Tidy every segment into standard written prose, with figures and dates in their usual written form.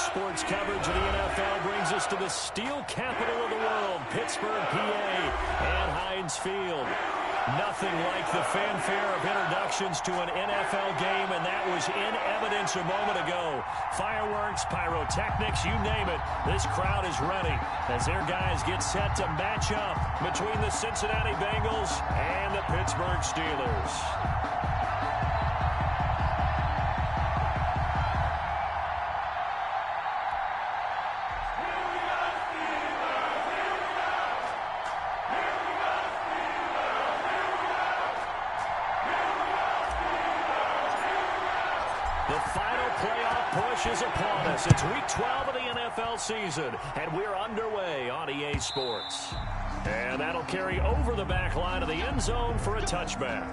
sports coverage of the NFL brings us to the steel capital of the world, Pittsburgh, PA, and Heinz Field. Nothing like the fanfare of introductions to an NFL game, and that was in evidence a moment ago. Fireworks, pyrotechnics, you name it. This crowd is ready as their guys get set to match up between the Cincinnati Bengals and the Pittsburgh Steelers. Is upon us. It's week 12 of the NFL season, and we're underway on EA Sports. And that'll carry over the back line of the end zone for a touchback.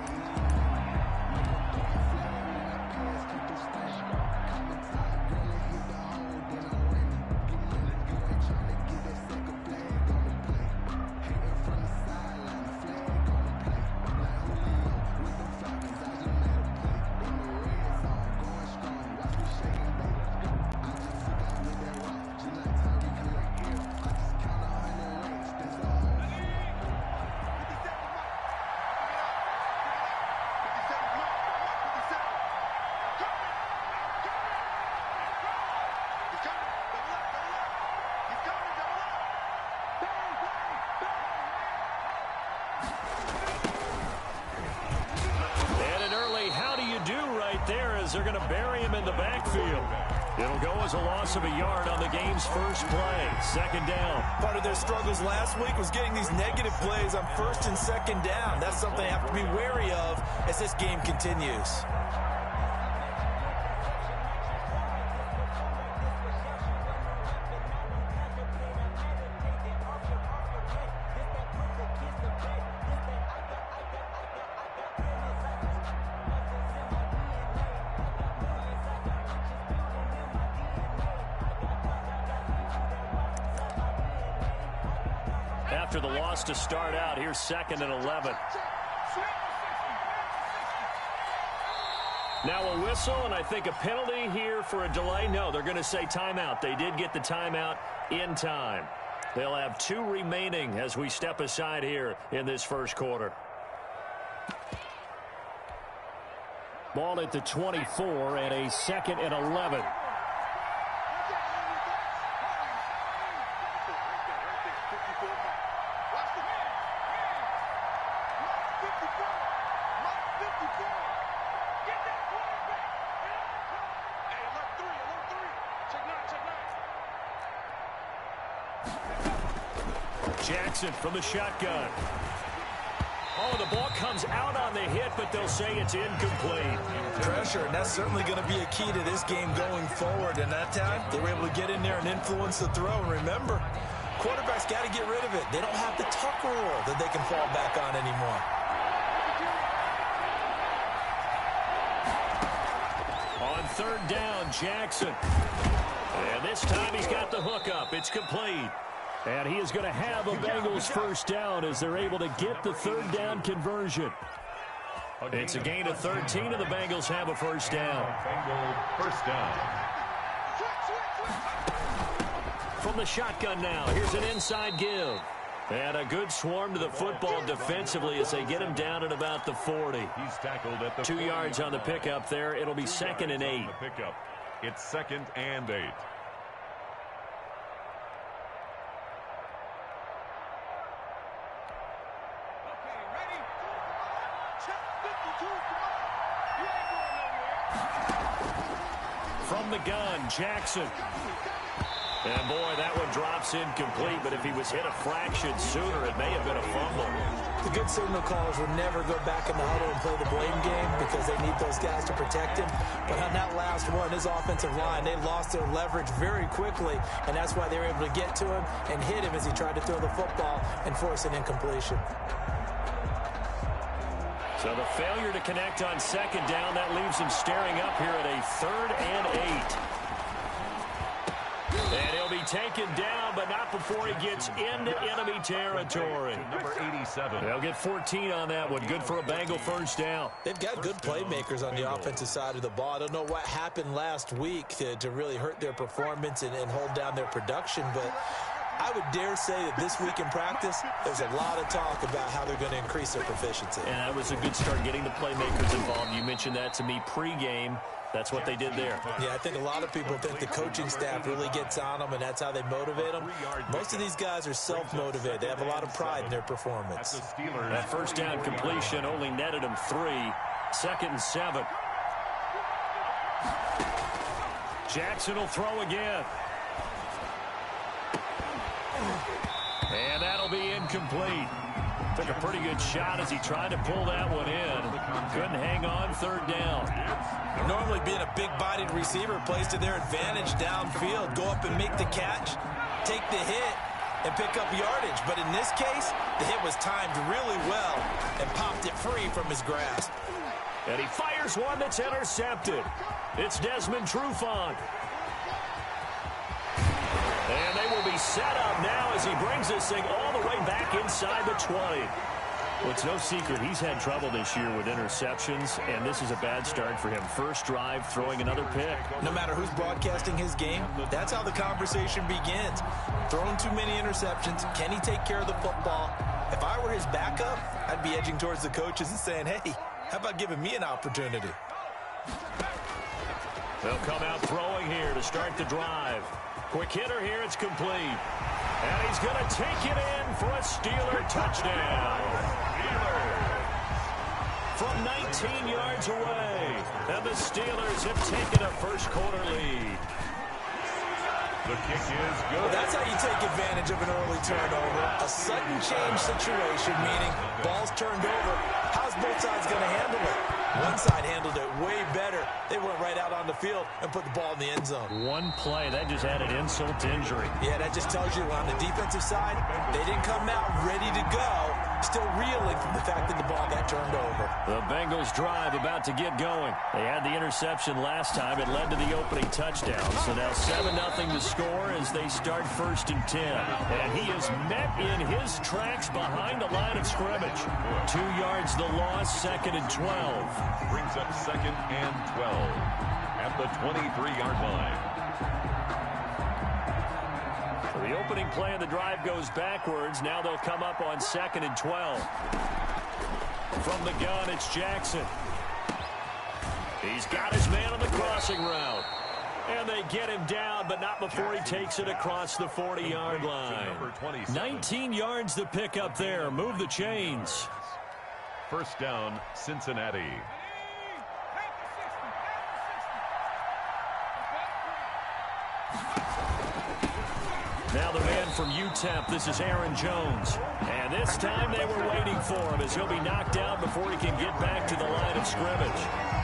They're going to bury him in the backfield. It'll go as a loss of a yard on the game's first play. Second down. Part of their struggles last week was getting these negative plays on first and second down. That's something they have to be wary of as this game continues. After the loss to start out, here's 2nd and 11. Now a whistle, and I think a penalty here for a delay. No, they're going to say timeout. They did get the timeout in time. They'll have 2 remaining as we step aside here in this first quarter. Ball at the 24 and a 2nd and 11. Jackson from the shotgun. Oh, the ball comes out on the hit, but they'll say it's incomplete. Pressure, and that's certainly going to be a key to this game going forward. And that time, they were able to get in there and influence the throw. And remember, quarterbacks got to get rid of it. They don't have the tuck rule that they can fall back on anymore. On 3rd down, Jackson. And this time he's got the hook up. It's complete. And he is going to have a Bengals first down as they're able to get the 3rd down conversion. It's a gain of 13, and the Bengals have a first down. First down. From the shotgun now, here's an inside give. And a good swarm to the football defensively as they get him down at about the 40. He's tackled at the 2 yards on the pickup there. It'll be 2nd and 8. It's 2nd and 8. From the gun, Jackson. And boy, that one drops incomplete, but if he was hit a fraction sooner, it may have been a fumble. The good signal callers would never go back in the huddle and play the blame game because they need those guys to protect him. But on that last one, his offensive line, they lost their leverage very quickly, and that's why they were able to get to him and hit him as he tried to throw the football and force an incompletion. So the failure to connect on 2nd down, that leaves him staring up here at a 3rd and 8. And he'll be taken down, but not before he gets into enemy territory. Number 86. 27. They'll get 14 on that one. Good for a Bengal first down. They've got good playmakers on the offensive side of the ball. I don't know what happened last week to really hurt their performance and hold down their production, but I would dare say that this week in practice, there's a lot of talk about how they're going to increase their proficiency. And that was a good start getting the playmakers involved. You mentioned that to me pregame. That's what they did there. Yeah, I think a lot of people think the coaching staff really gets on them, and that's how they motivate them. Most of these guys are self-motivated. They have a lot of pride in their performance. That first down completion only netted them 3. 2nd and 7. Jackson will throw again. And that'll be incomplete. Took a pretty good shot as he tried to pull that one in. Couldn't hang on 3rd down. Normally being a big-bodied receiver plays to their advantage downfield. Go up and make the catch, take the hit, and pick up yardage. But in this case, the hit was timed really well and popped it free from his grasp. And he fires one that's intercepted. It's Desmond Trufant. And they will be set up now as he brings this thing all the way back inside the 20. Well, it's no secret he's had trouble this year with interceptions, and this is a bad start for him. First drive, throwing another pick. No matter who's broadcasting his game, that's how the conversation begins. Throwing too many interceptions, can he take care of the football? If I were his backup, I'd be edging towards the coaches and saying, hey, how about giving me an opportunity? They'll come out throwing here to start the drive. Quick hitter here, it's complete. And he's going to take it in for a Steeler touchdown. From 19 yards away. And the Steelers have taken a first quarter lead. The kick is good. Well, that's how you take advantage of an early turnover. A sudden change situation, meaning ball's turned over. How's both sides going to handle it? One side handled it way better. They went right out on the field and put the ball in the end zone. One play, that just added insult to injury. Yeah, that just tells you on the defensive side, they didn't come out ready to go, still reeling from the fact that the ball got turned over. The Bengals drive about to get going. They had the interception last time. It led to the opening touchdown. So now 7-0 to score as they start 1st and 10. And he is met in his tracks behind the line of scrimmage. 2 yards the loss, 2nd and 12. Brings up 2nd and 12 at the 23-yard line. So the opening play of the drive goes backwards. Now they'll come up on 2nd and 12. From the gun, it's Jackson. He's got his man on the crossing route. And they get him down, but not before he takes it across the 40-yard line. 19 yards to pick up there. Move the chains. First down, Cincinnati. Now the man from UTEP, this is Aaron Jones. And this time they were waiting for him as he'll be knocked out before he can get back to the line of scrimmage.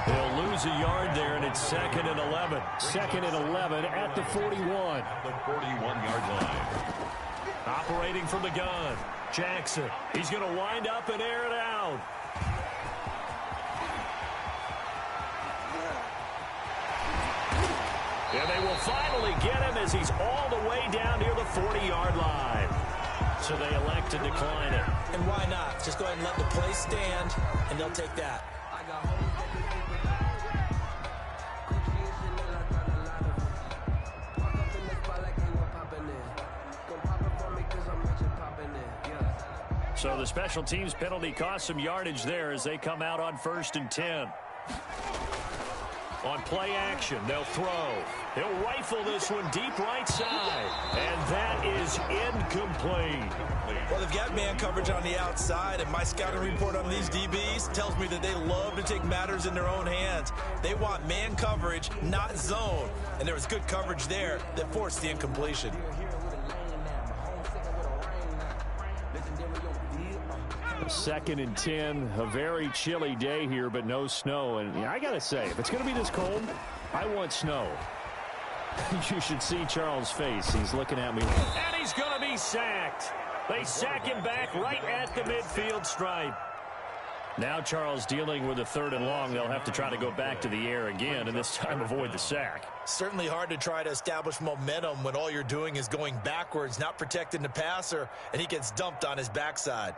They'll lose a yard there, and it's 2nd and 11. 2nd and 11 at the 41. The 41-yard line. Operating from the gun, Jackson. He's going to wind up and air it out. And they will finally get him as he's all the way down near the 40-yard line. So they elect to decline it. And why not? Just go ahead and let the play stand, and they'll take that. So the special teams penalty cost some yardage there as they come out on 1st and 10. On play action, they'll throw. He'll rifle this one deep right side. And that is incomplete. Well, they've got man coverage on the outside, and my scouting report on these DBs tells me that they love to take matters in their own hands. They want man coverage, not zone. And there was good coverage there that forced the incompletion. Second and 10, a very chilly day here, but no snow. And I got to say, if it's going to be this cold, I want snow. You should see Charles' face. He's looking at me. And he's going to be sacked. They sack him back right at the midfield stripe. Now Charles dealing with a 3rd and long. They'll have to try to go back to the air again, and this time avoid the sack. Certainly hard to try to establish momentum when all you're doing is going backwards, not protecting the passer, and he gets dumped on his backside.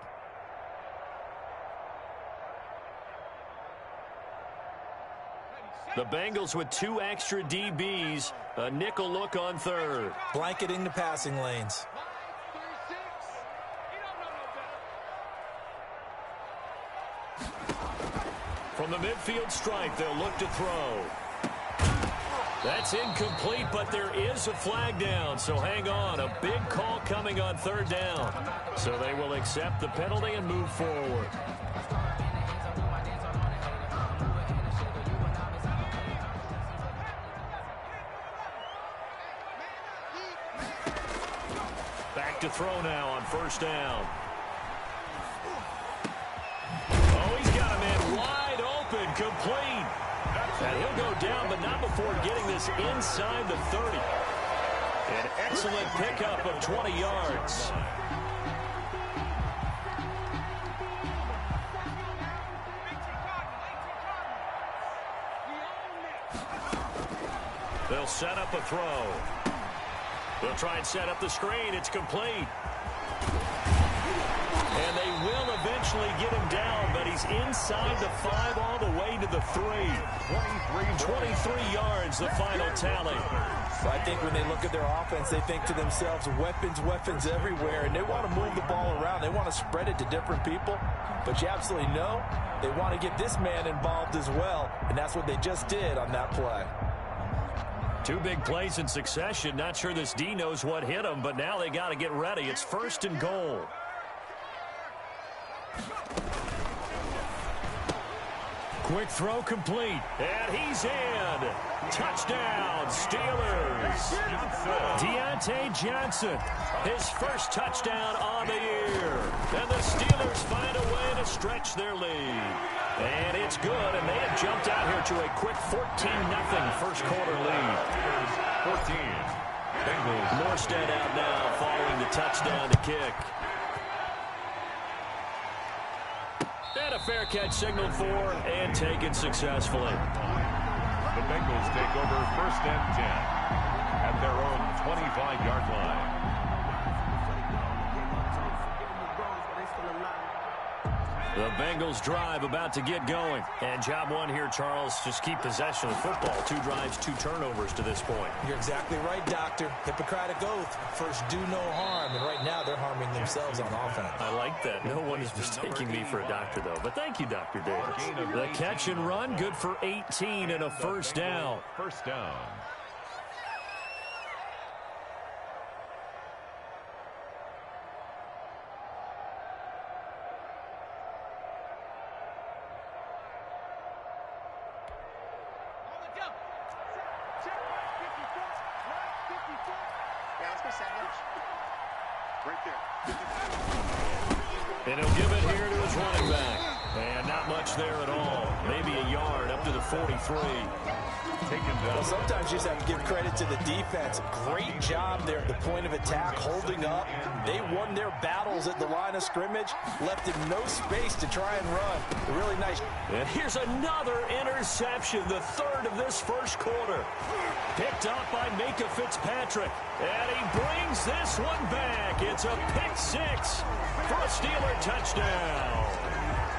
The Bengals with 2 extra DBs, a nickel look on third. Blanketing the passing lanes. From the midfield stripe, they'll look to throw. That's incomplete, but there is a flag down, so hang on. A big call coming on third down. So they will accept the penalty and move forward. Back to throw now on first down. Oh, he's got a man wide open, complete. And he'll go down, but not before getting this inside the 30. An excellent pickup of 20 yards. They'll set up a throw. They'll try and set up the screen. It's complete. And they will eventually get him down, but he's inside the 5 all the way to the 3. 23 yards, the final tally. So I think when they look at their offense, they think to themselves, weapons everywhere, and they want to move the ball around. They want to spread it to different people, but you absolutely know they want to get this man involved as well, and that's what they just did on that play. 2 big plays in succession. Not sure this D knows what hit him, but now they got to get ready. It's 1st and goal. Quick throw complete, and he's in. Touchdown, Steelers. Deontay Johnson, his first touchdown on the year. And the Steelers find a way to stretch their lead. And it's good, and they have jumped out here to a quick 14-0 first quarter lead. 14. Bengals. Morstead out now following the touchdown to kick. And a fair catch signaled for and taken successfully. The Bengals take over 1st and 10 at their own 25-yard line. The Bengals drive about to get going. And job one here, Charles, just keep possession of the football. 2 drives, 2 turnovers to this point. You're exactly right, Doctor. Hippocratic oath. First, do no harm. And right now, they're harming themselves on offense. I like that. No one is mistaking me for a doctor, though. But thank you, Dr. Davis. The catch and run, good for 18 and a first down. First down. And he'll give it here to his running back. And not much there at all. Maybe a yard up to the 43. Well, sometimes you just have to give credit to the defense. Great job there at the point of attack, holding up. They won their battles at the line of scrimmage, left him no space to try and run. Really nice. And here's another interception, the 3rd of this first quarter. Picked up by Minka Fitzpatrick. And he brings this one back. It's a pick 6 for a Steeler touchdown.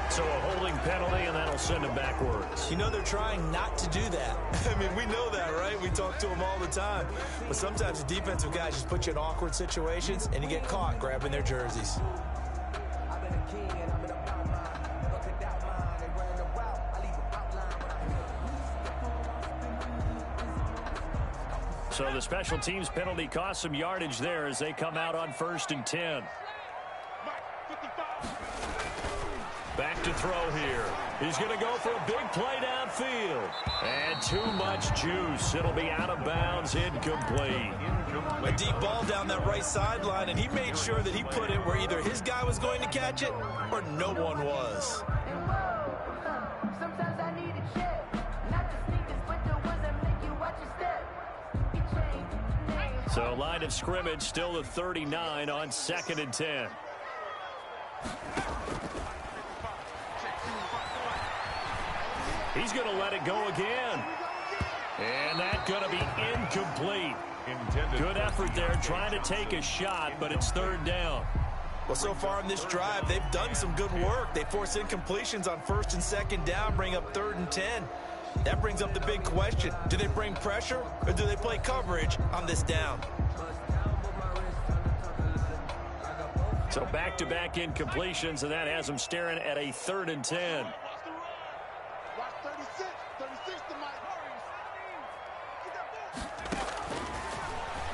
So a holding penalty, and that'll send him backwards. You know they're trying not to do that. I mean, we know that, right? We talk to them all the time. But sometimes the defensive guys just put you in awkward situations, and you get caught grabbing their jerseys. So the special teams penalty cost some yardage there as they come out on 1st and 10. Back to throw here. He's going to go for a big play downfield. And too much juice. It'll be out of bounds, incomplete. A deep ball down that right sideline, and he made sure that he put it where either his guy was going to catch it or no one was. So line of scrimmage still the 39 on 2nd and 10. He's going to let it go again. And that's going to be incomplete. Good effort there trying to take a shot, but it's 3rd down. Well, so far in this drive, they've done some good work. They force incompletions on 1st and 2nd down, bring up 3rd and 10. That brings up the big question. Do they bring pressure or do they play coverage on this down? So back-to-back incompletions, and that has them staring at a 3rd and 10.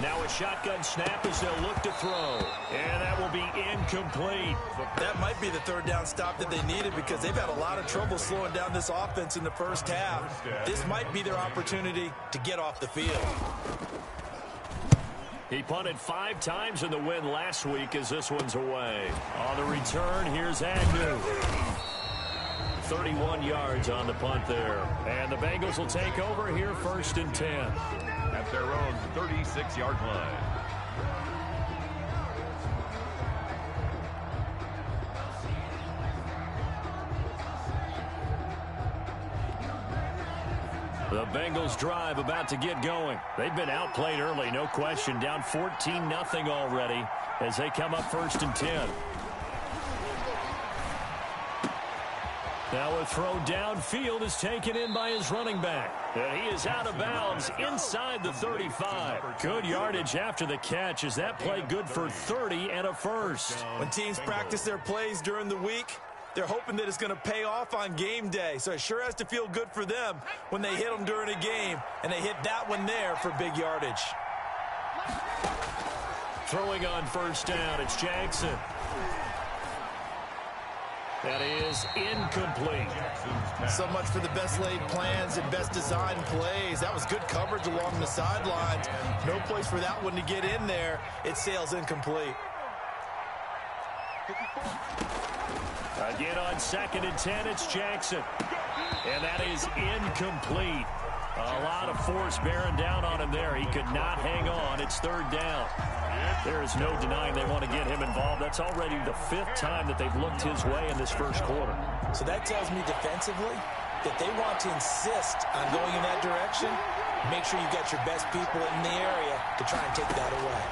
Now a shotgun snap as they'll look to throw. And that will be incomplete. That might be the 3rd down stop that they needed because they've had a lot of trouble slowing down this offense in the first half. This might be their opportunity to get off the field. He punted 5 times in the win last week as this one's away. On the return, here's Agnew. 31 yards on the punt there. And the Bengals will take over here 1st and 10. At their own 36-yard line. The Bengals drive about to get going. They've been outplayed early, no question. Down 14-0 already as they come up 1st and 10. Now a throw downfield is taken in by his running back. And he is out of bounds inside the 35. Good yardage after the catch. Is that play good for 30 and a first? When teams practice their plays during the week, they're hoping that it's going to pay off on game day. So it sure has to feel good for them when they hit them during a game. And they hit that one there for big yardage. Throwing on 1st down, it's Jackson. That is incomplete. So much for the best laid plans and best designed plays. That was good coverage along the sidelines. No place for that one to get in there. It sails incomplete. Again on 2nd and 10, it's Jackson. And that is incomplete. A lot of force bearing down on him there. He could not hang on. It's 3rd down. There is no denying they want to get him involved. That's already the 5th time that they've looked his way in this first quarter. So that tells me defensively that they want to insist on going in that direction. Make sure you got your best people in the area to try and take that away.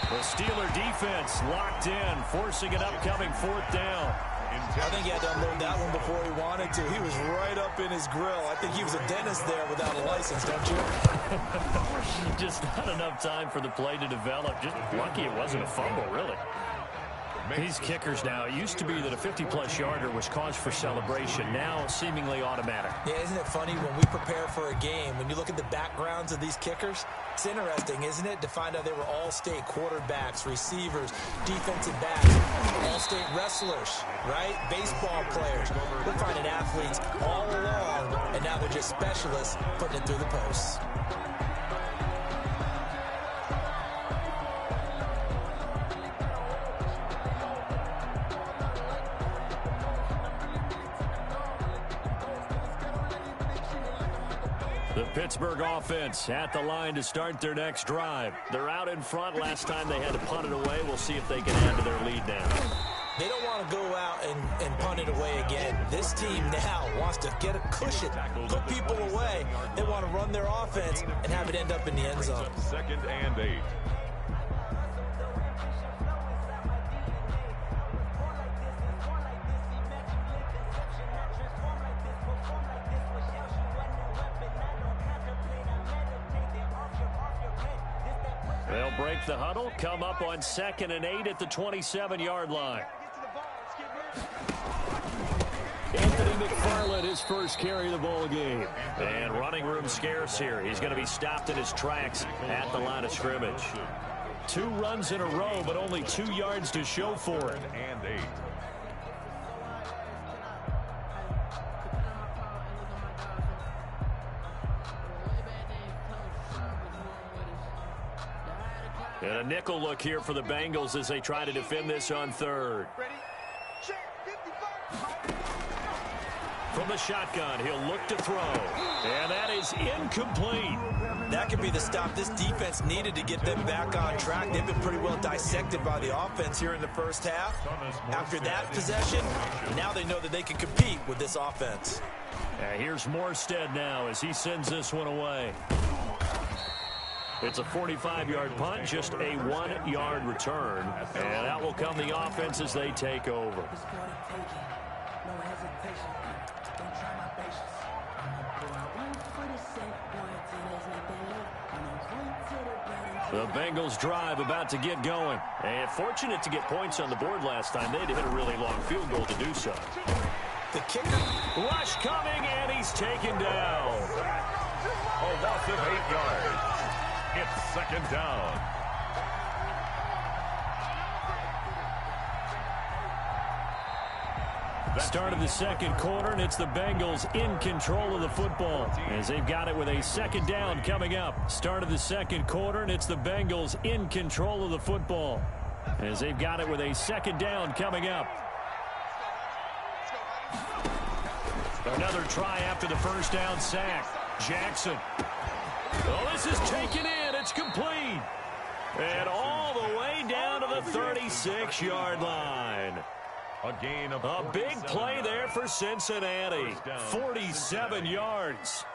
The Steeler defense locked in, forcing an upcoming 4th down. I think he had to unload that one before he wanted to. He was right up in his grill. I think he was a dentist there without a license, don't you? Just not enough time for the play to develop. Just lucky it wasn't a fumble, really. These kickers now, it used to be that a 50-plus yarder was cause for celebration. Now, seemingly automatic. Yeah, isn't it funny when we prepare for a game, when you look at the backgrounds of these kickers, it's interesting, isn't it, to find out they were all-state quarterbacks, receivers, defensive backs, all-state wrestlers, right? Baseball players. We're finding athletes all along, and now they're just specialists putting it through the posts. The Pittsburgh offense at the line to start their next drive. They're out in front. Last time they had to punt it away. We'll see if they can add to their lead now. They don't want to go out and punt it away again. This team now wants to get a cushion, put people away. They want to run their offense and have it end up in the end zone. 2nd and 8. They'll break the huddle, come up on 2nd and 8 at the 27-yard line. Anthony McFarland, his first carry of the ball game. And running room scarce here. He's going to be stopped in his tracks at the line of scrimmage. 2 runs in a row, but only 2 yards to show for it. And 8. And a nickel look here for the Bengals as they try to defend this on 3rd. From the shotgun, he'll look to throw. And that is incomplete. That could be the stop this defense needed to get them back on track. They've been pretty well dissected by the offense here in the first half. After that possession, now they know that they can compete with this offense. Here's Morstead now as he sends this one away. It's a 45-yard punt, just a 1-yard return. And out will come the offense as they take over. no hesitation. Don't try my patience. I'ma pour out one for the safe boy till there's nothing left. I'ma point to the bed. The Bengals drive about to get going. And fortunate to get points on the board last time. They had to hit a really long field goal to do so. The kicker. Rush coming, and he's taken down. A loss of 8 yards. It's second down. Start of the second quarter, and it's the Bengals in control of the football as they've got it with a second down coming up. Start of the second quarter, and it's the Bengals in control of the football as they've got it with a second down coming up. Another try after the first down sack. Jackson. Oh, this is taken in. It's complete. And all the way down to the 36-yard line. A gain of A big play there for Cincinnati. 47 yards.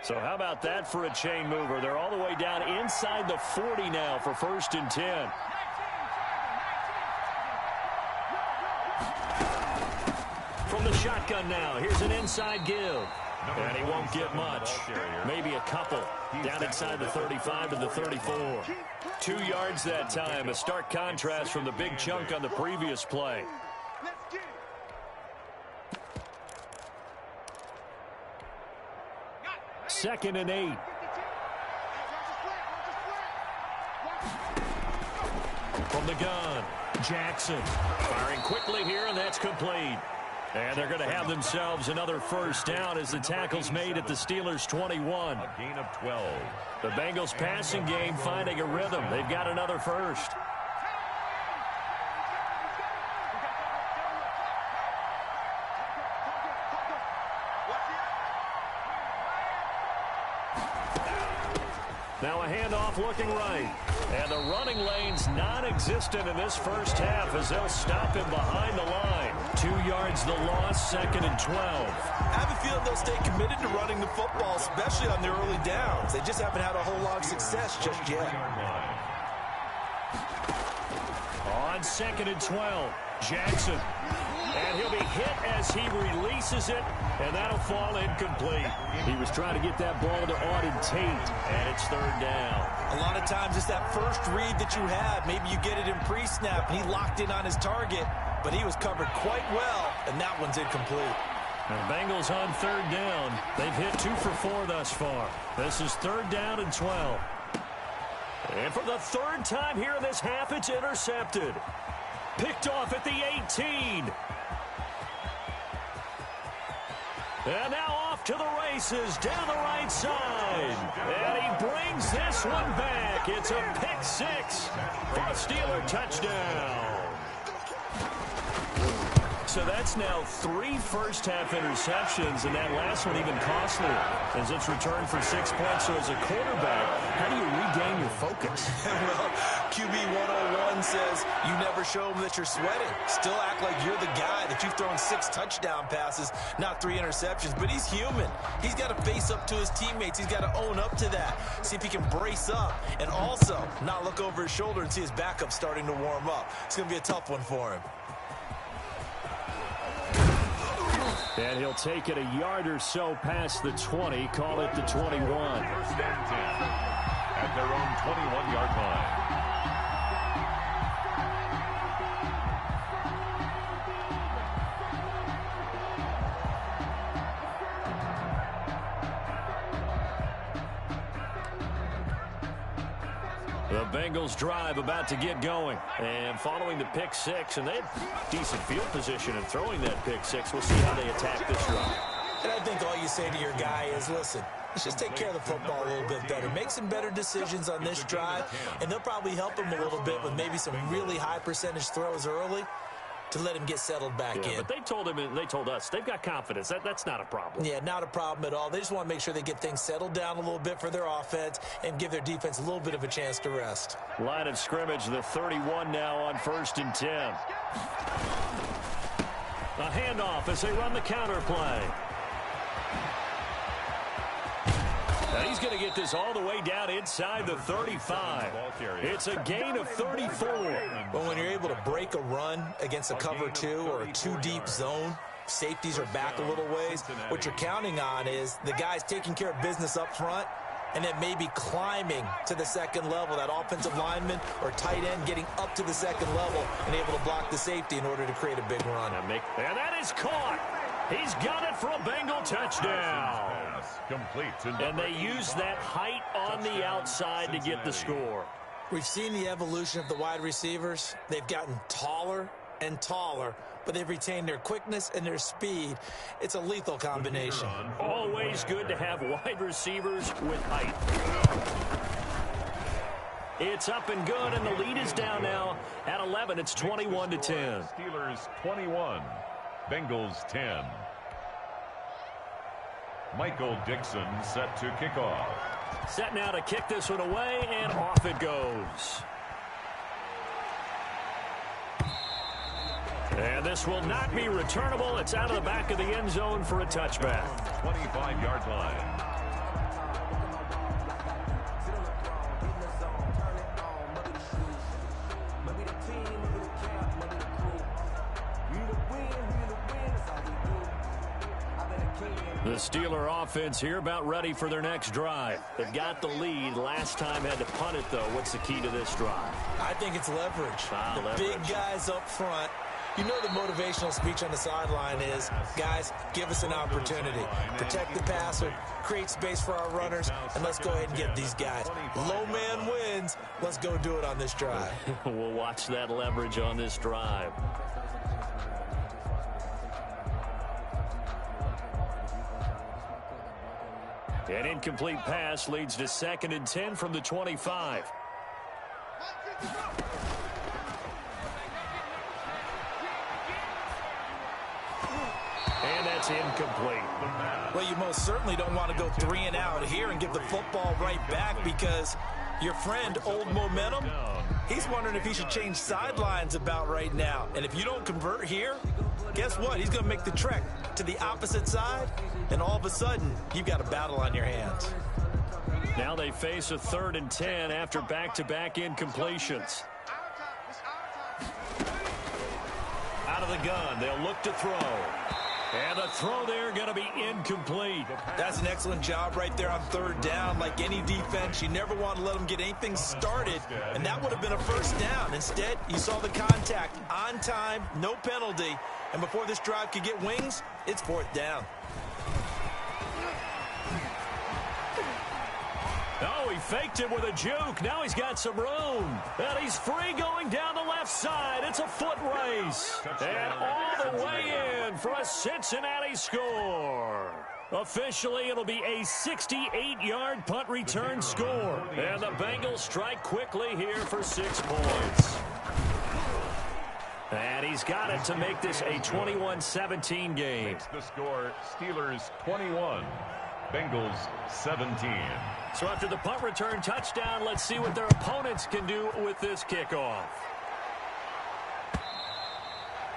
So how about that for a chain mover? They're all the way down inside the 40 now for 1st and 10. From the shotgun now, here's an inside give. And he won't get much. Maybe a couple. Down inside the 35 to the 34. 2 yards that time. A stark contrast from the big chunk on the previous play. Second and 8. From the gun, Jackson. Firing quickly here, and that's complete. And they're going to have themselves another first down as the tackle's made at the Steelers' 21. A gain of 12. The Bengals passing game finding a rhythm. They've got another first. Now a handoff looking right. And the running lane's non-existent in this first half as they'll stop him behind the line. 2 yards the loss, 2nd and 12. I have a feeling they'll stay committed to running the football, especially on their early downs. They just haven't had a whole lot of success just yet. On 2nd and 12, Jackson. And he'll be hit as he releases it, and that'll fall incomplete. He was trying to get that ball to Auden Tate, and it's 3rd down. A lot of times it's that first read that you have. Maybe you get it in pre-snap, and he locked in on his target, but he was covered quite well, and that one's incomplete. And the Bengals on 3rd down. They've hit 2 for 4 thus far. This is 3rd down and 12. And for the 3rd time here in this half, it's intercepted. Picked off at the 18. And now off to the races down the right side. And he brings this one back. It's a pick 6 for a Steeler touchdown. So that's now 3 first-half interceptions, and that last one even costlier as it's returned for 6 points. So as a quarterback, how do you regain your focus? Well, QB 101 says you never show them that you're sweating. Still act like you're the guy, that you've thrown 6 touchdown passes, not 3 interceptions. But he's human. He's got to face up to his teammates. He's got to own up to that. See if he can brace up and also not look over his shoulder and see his backup starting to warm up. It's going to be a tough one for him. And he'll take it a yard or so past the 20, call it the 21. 1st and 10 at their own 21-yard line. The Bengals drive about to get going. And following the pick 6, and they had decent field position in throwing that pick 6. We'll see how they attack this drive. And I think all you say to your guy is, listen, let's just take care of the football a little bit better. Make some better decisions on this drive, and they'll probably help him a little bit with maybe some really high percentage throws early to let him get settled back in. But they told us they've got confidence. That's not a problem. Yeah, not a problem at all. They just want to make sure they get things settled down a little bit for their offense and give their defense a little bit of a chance to rest. Line of scrimmage, the 31 now on 1st and 10. A handoff as they run the counter play. And he's going to get this all the way down inside the 35. It's a gain of 34. But when you're able to break a run against a cover 2 or a 2-deep zone, safeties are back a little ways. What you're counting on is the guys taking care of business up front and then maybe climbing to the second level, that offensive lineman or tight end getting up to the second level and able to block the safety in order to create a big run. And that is caught. He's got it for a Bengal touchdown. And they use that height on the outside to get the score. We've seen the evolution of the wide receivers. They've gotten taller and taller, but they've retained their quickness and their speed. It's a lethal combination. Always good to have wide receivers with height. It's up and good, and the lead is down now at 11. It's 21-10. Steelers 21, Bengals 10. Michael Dixon set to kick off. Set now to kick this one away, and off it goes. And this will not be returnable. It's out of the back of the end zone for a touchback. 25-yard line. The Steeler offense here about ready for their next drive. They've got the lead. Last time had to punt it, though. What's the key to this drive? I think it's leverage. Leverage. Big guys up front. You know the motivational speech on the sideline is, guys, give us an opportunity. Protect the passer, create space for our runners, and let's go ahead and get these guys. Low man wins. Let's go do it on this drive. We'll watch that leverage on this drive. An incomplete pass leads to 2nd and 10 from the 25. And that's incomplete. Well, you most certainly don't want to go 3 and out here and give the football right back, because your friend, Old Momentum, he's wondering if he should change sidelines about right now. And if you don't convert here, guess what? He's going to make the trek to the opposite side, and all of a sudden, you've got a battle on your hands. Now they face a 3rd and 10 after back-to-back incompletions. Out of the gun, they'll look to throw. And the throw there going to be incomplete. That's an excellent job right there on 3rd down. Like any defense, you never want to let them get anything started, and that would have been a 1st down. Instead, you saw the contact on time, no penalty, and before this drive could get wings, it's 4th down. Oh, he faked it with a juke. Now he's got some room. And he's free going down the left side. It's a foot race. And all the way in for a Cincinnati score. Officially, it'll be a 68-yard punt return score. And the Bengals strike quickly here for 6 points. And he's got it to make this a 21-17 game. The score, Steelers 21, Bengals 17. So after the punt return touchdown, let's see what their opponents can do with this kickoff.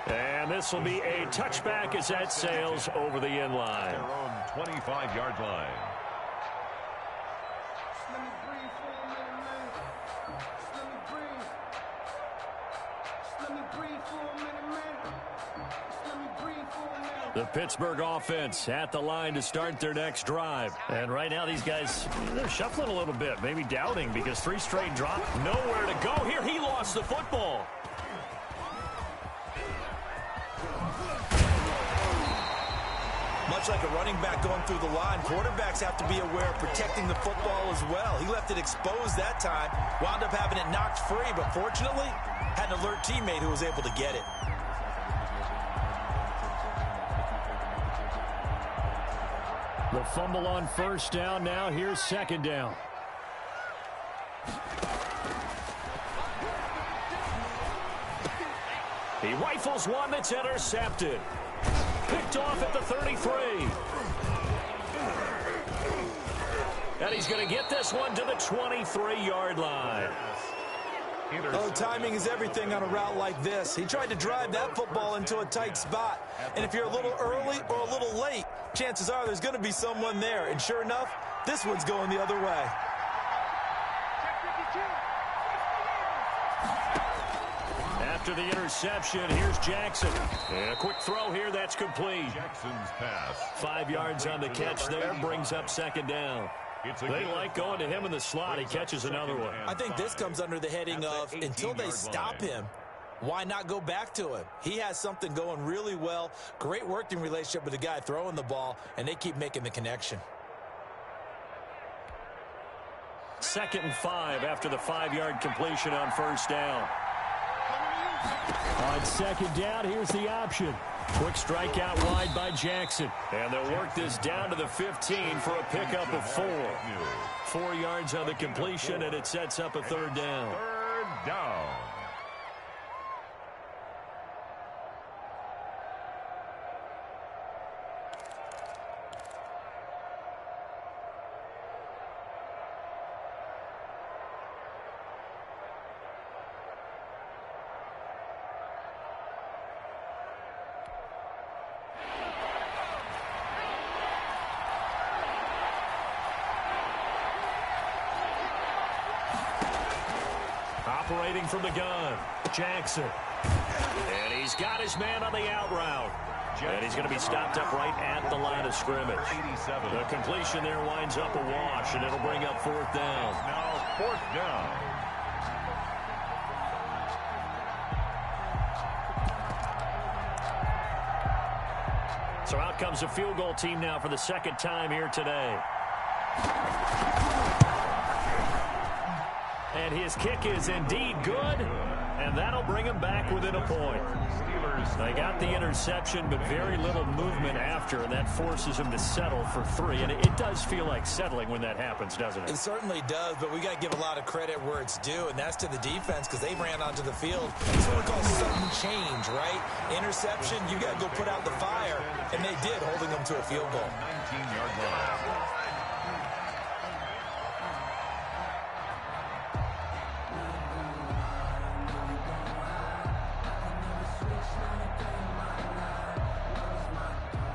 And this will be a touchback as that sails over the end line. Their own 25-yard line. The Pittsburgh offense at the line to start their next drive. And right now these guys, they're shuffling a little bit, maybe doubting, because 3 straight drops. Nowhere to go here. He lost the football. Much like a running back going through the line, quarterbacks have to be aware of protecting the football as well. He left it exposed that time, wound up having it knocked free, but fortunately had an alert teammate who was able to get it. The fumble on 1st down. Now here's 2nd down. He rifles one that's intercepted. Picked off at the 33. And he's going to get this one to the 23-yard line. Oh, timing is everything on a route like this. He tried to drive that football into a tight spot. And if you're a little early or a little late, chances are there's going to be someone there. And sure enough, This one's going the other way. After the interception, here's Jackson. And a quick throw here, that's complete. Jackson's pass. 5 yards on the catch there, brings up second down. They like going to him in the slot. He catches another one. I think this comes under the heading of until they stop him, why not go back to him? He has something going really well. Great working relationship with the guy throwing the ball, and they keep making the connection. 2nd and 5 after the 5-yard completion on first down. On second down, here's the option. Quick strike out wide by Jackson. And they'll work this down to the 15 for a pickup of 4. 4 yards on the completion, and it sets up a 3rd down. 3rd down. Operating from the gun, Jackson. And he's got his man on the out route. And he's going to be stopped up right at the line of scrimmage. The completion there winds up a wash, and it'll bring up 4th down. Now 4th down. So out comes a field goal team now for the 2nd time here today. And his kick is indeed good, and that'll bring him back within a point. They got the interception, but very little movement after, and that forces him to settle for 3. And it does feel like settling when that happens, doesn't it? It certainly does, but we got to give a lot of credit where it's due, and that's to the defense because they ran onto the field. It's what we call sudden change, right? Interception, you got to go put out the fire, and they did, holding them to a field goal. 19-yard line.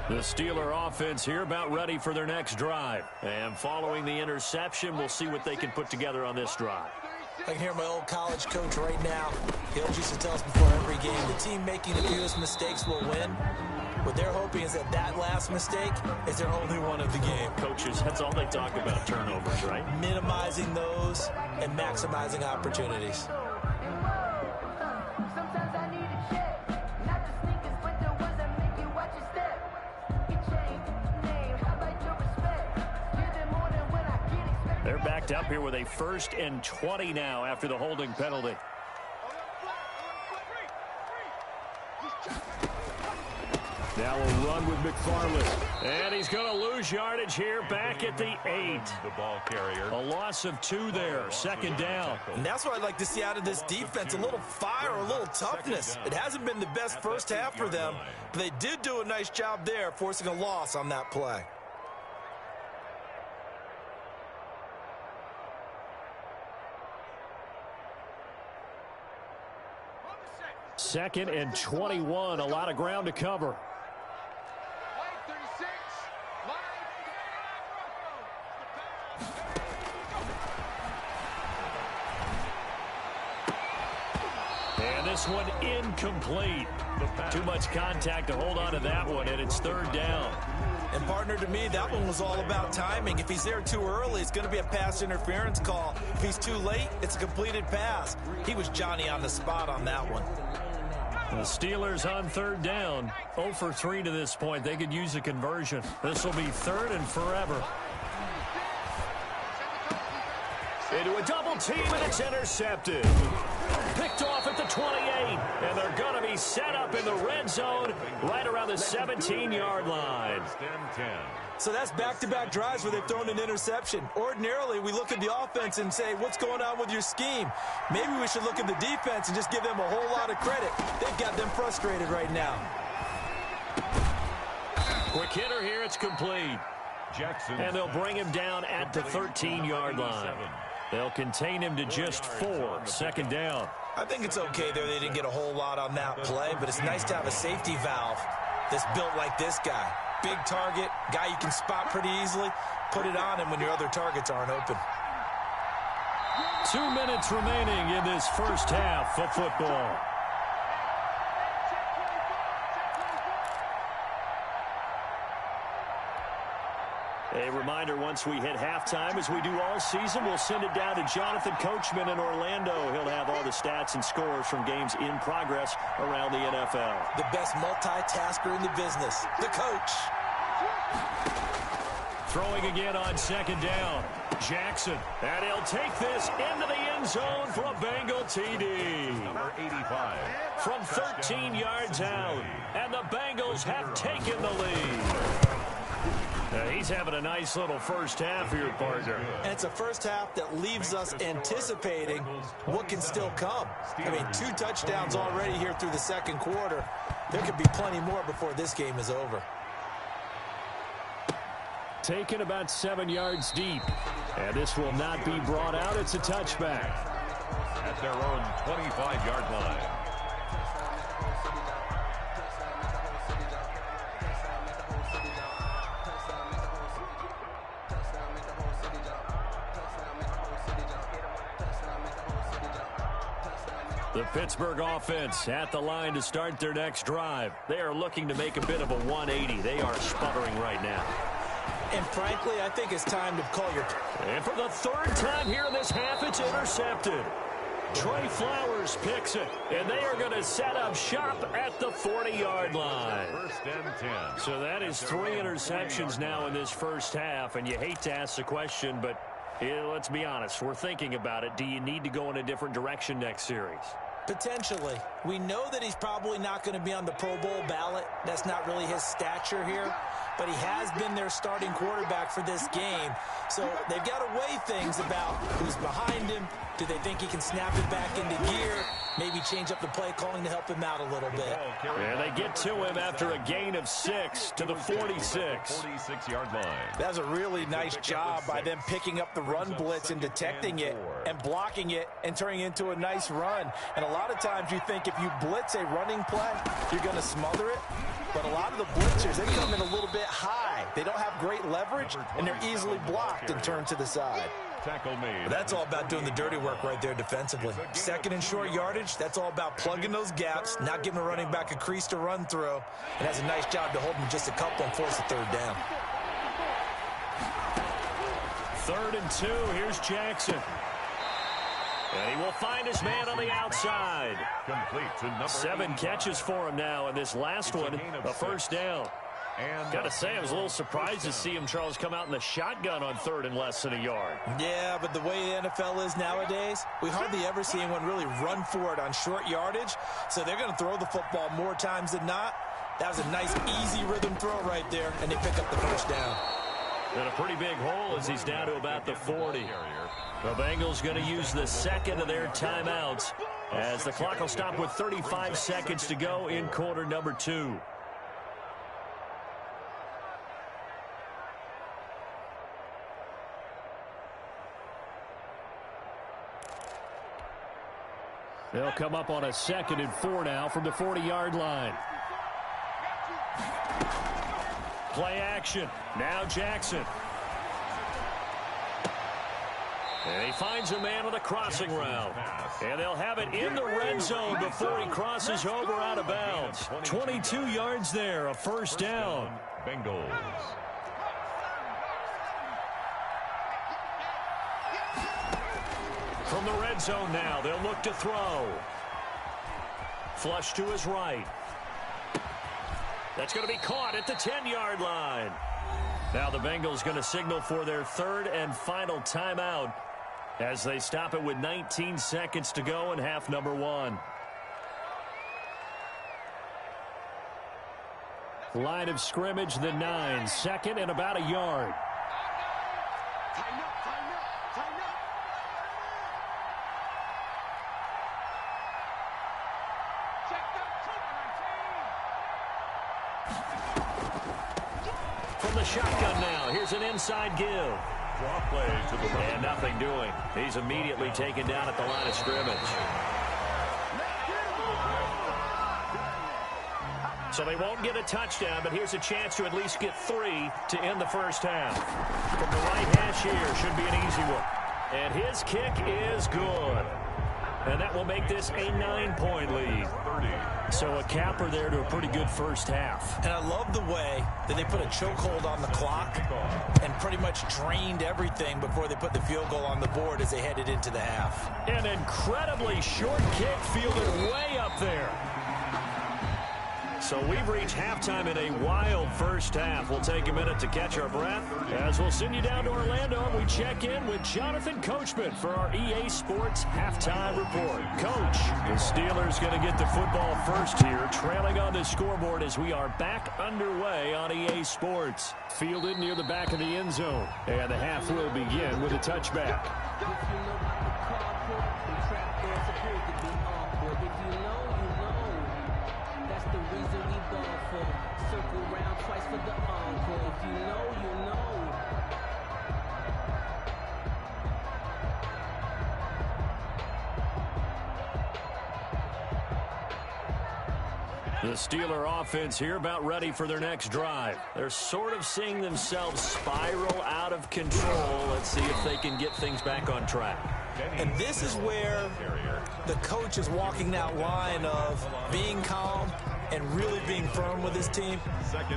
The Steeler offense here about ready for their next drive. And following the interception, we'll see what they can put together on this drive. I can hear my old college coach right now. He always used to tell us before every game, the team making the fewest mistakes will win. What they're hoping is that that last mistake is their only one of the game. Coaches, that's all they talk about, turnovers, right? Minimizing those and maximizing opportunities. They're backed up here with a 1st and 20 now after the holding penalty. Now we'll run with McFarland. And he's going to lose yardage here back at the 8. The ball carrier. A loss of 2 there, 2nd down. And that's what I'd like to see out of this defense, a little fire, a little toughness. It hasn't been the best first half for them, but they did do a nice job there, forcing a loss on that play. 2nd and 21, a lot of ground to cover. And this one incomplete. Too much contact to hold on to that one, and it's 3rd down. And partner, to me, that one was all about timing. If he's there too early, it's going to be a pass interference call. If he's too late, it's a completed pass. He was Johnny on the spot on that one. The Steelers on 3rd down. 0 for 3 to this point. They could use a conversion. This will be 3rd and forever. Into a double team, and it's intercepted. Picked off at the 28, and they're going to be set up in the red zone right around the 17-yard line. So that's back-to-back drives where they've thrown an interception. Ordinarily, we look at the offense and say, what's going on with your scheme? Maybe we should look at the defense and just give them a whole lot of credit. They've got them frustrated right now. Quick hitter here, it's complete. Jackson. And they'll bring him down at the 13-yard line. They'll contain him to just 4, 2nd down. I think it's okay there. They didn't get a whole lot on that play, but it's nice to have a safety valve that's built like this guy. big target, guy you can spot pretty easily, put it on him when your other targets aren't open. 2 minutes remaining in this first half of football. A reminder, once we hit halftime, as we do all season, we'll send it down to Jonathan Coachman in Orlando. He'll have all the stats and scores from games in progress around the NFL. The best multitasker in the business, the coach. Throwing again on second down. Jackson. And he'll take this into the end zone for a Bengal TD. Number 85. From 13 yards out. And the Bengals have taken the lead. He's having a nice little first half here, partner. And it's a first half that leaves us anticipating what can still come. I mean, 2 touchdowns already here through the second quarter. There could be plenty more before this game is over. Taken about 7 yards deep. And this will not be brought out. It's a touchback. At their own 25-yard line. The Pittsburgh offense at the line to start their next drive. They are looking to make a bit of a 180. They are sputtering right now. And frankly, I think it's time to call your... And for the third time here in this half, it's intercepted. Trey Flowers picks it, and they are going to set up shop at the 40-yard line. First and 10. So that is 3 interceptions now in this first half, and you hate to ask the question, but let's be honest. We're thinking about it. Do you need to go in a different direction next series? Potentially. We know that he's probably not going to be on the Pro Bowl ballot. That's not really his stature here. But he has been their starting quarterback for this game. So they've got to weigh things about who's behind him. Do they think he can snap it back into gear? Maybe change up the play calling to help him out a little bit. And they get to him after a gain of 6 to the 46. 46-yard line. That was a really nice job by them picking up the run blitz and detecting it and blocking it and turning it into a nice run. And a lot of times you think if you blitz a running play, you're going to smother it. But a lot of the blitzers, they come in a little bit high. They don't have great leverage, and they're easily blocked and turned to the side. Tackle made. But that's all about doing the dirty work right there defensively. Second and short yardage, that's all about plugging those gaps, not giving a running back a crease to run through. And has a nice job to hold him just a couple and force a third down. 3rd and 2, here's Jackson. And he will find his man on the outside. Complete to number 7 catches for him now, and this last one, a first down. And Got to say, I was a little surprised to see him, Charles, come out in the shotgun on 3rd and less than a yard. Yeah, but the way the NFL is nowadays, we hardly ever see anyone really run for it on short yardage. So they're going to throw the football more times than not. That was a nice, easy rhythm throw right there, and they pick up the first down. And a pretty big hole as he's down to about the 40. The Bengals going to use the second of their timeouts as the clock will stop with 35 seconds to go in quarter number 2. They'll come up on a 2nd and 4 now from the 40-yard line. Play action. Now Jackson. And he finds a man on a crossing route. And they'll have it in the red zone before he crosses over out of bounds. 22 yards there, a first down. Bengals. From the red zone now, they'll look to throw. Flush to his right. That's going to be caught at the 10-yard line. Now the Bengals going to signal for their 3rd and final timeout as they stop it with 19 seconds to go in half number 1. Line of scrimmage, the 9. 2nd and about a yard. From the shotgun now, here's an inside give. Draw play to the right. And nothing doing. He's immediately taken down at the line of scrimmage. So they won't get a touchdown, but here's a chance to at least get 3 to end the first half. From the right hash here, should be an easy one. And his kick is good. And that will make this a 9-point lead. So a capper there to a pretty good first half. And I love the way that they put a chokehold on the clock and pretty much drained everything before they put the field goal on the board as they headed into the half. An incredibly short kick fielded way up there. So we've reached halftime in a wild first half. We'll take a minute to catch our breath as we'll send you down to Orlando and we check in with Jonathan Coachman for our EA Sports Halftime Report. Coach, the Steelers going to get the football first here, trailing on the scoreboard as we are back underway on EA Sports. Fielded near the back of the end zone. And the half will begin with a touchback. The Steeler offense here about ready for their next drive. They're sort of seeing themselves spiral out of control. Let's see if they can get things back on track. And this is where the coach is walking that line of being calm and really being firm with his team.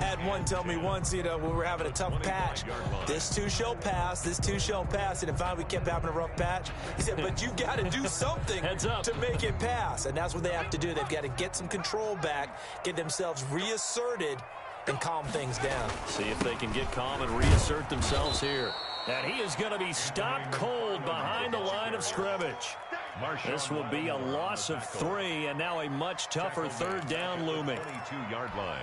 Had one tell me once, when we were having a tough patch, this too shall pass, this too shall pass. And finally we kept having a rough patch. He said, but you got to do something to make it pass. And that's what they have to do. They've got to get some control back, get themselves reasserted, and calm things down. See if they can get calm and reassert themselves here. And he is going to be stopped cold behind the line of scrimmage. This will be a loss of 3, and now a much tougher third down looming. 22-yard line.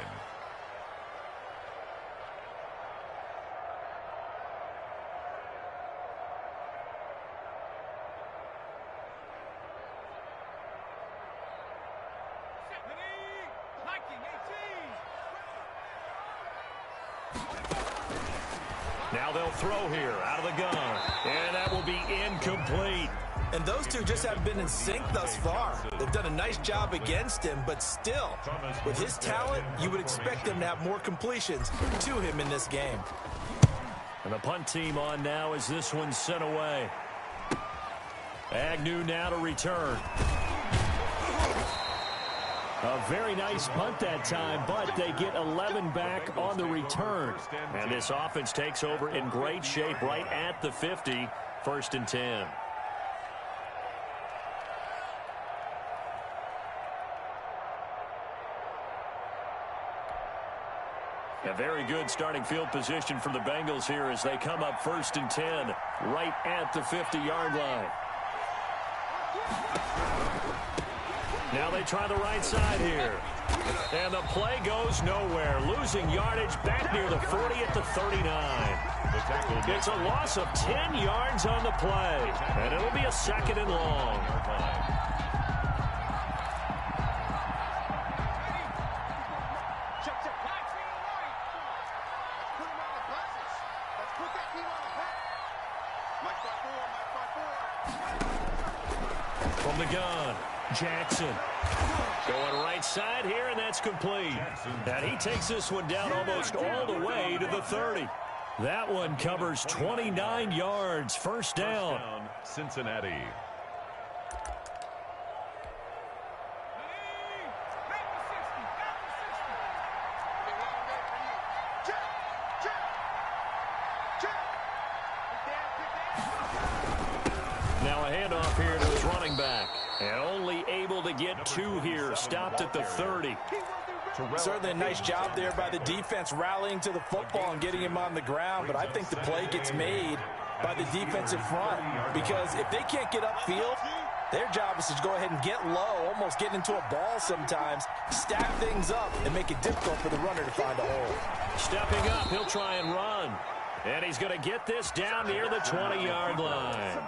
Now they'll throw here out of the gun, and that will be incomplete. And those two just haven't been in sync thus far. They've done a nice job against him, but still, with his talent, you would expect them to have more completions to him in this game. And the punt team on now as this one's sent away. Agnew now to return. A very nice punt that time, but they get 11 back on the return. And this offense takes over in great shape right at the 50, 1st and 10. A very good starting field position for the Bengals here as they come up 1st and 10 right at the 50-yard line. Now they try the right side here. And the play goes nowhere. Losing yardage back near the 40 at the 39. It's a loss of 10 yards on the play. And it'll be a 2nd and long. From the gun, Jackson. Going right side here, and that's complete. And he takes this one down almost all the way to the 30. That one covers 29 yards. First down. Cincinnati. Now a handoff here to his running back. And only able to get 2 here. Stopped at the 30. Certainly a nice job there by the defense rallying to the football and getting him on the ground. But I think the play gets made by the defensive front. Because if they can't get upfield, their job is to go ahead and get low, almost get into a ball sometimes, stack things up, and make it difficult for the runner to find a hole. Stepping up, he'll try and run. And he's going to get this down near the 20-yard line.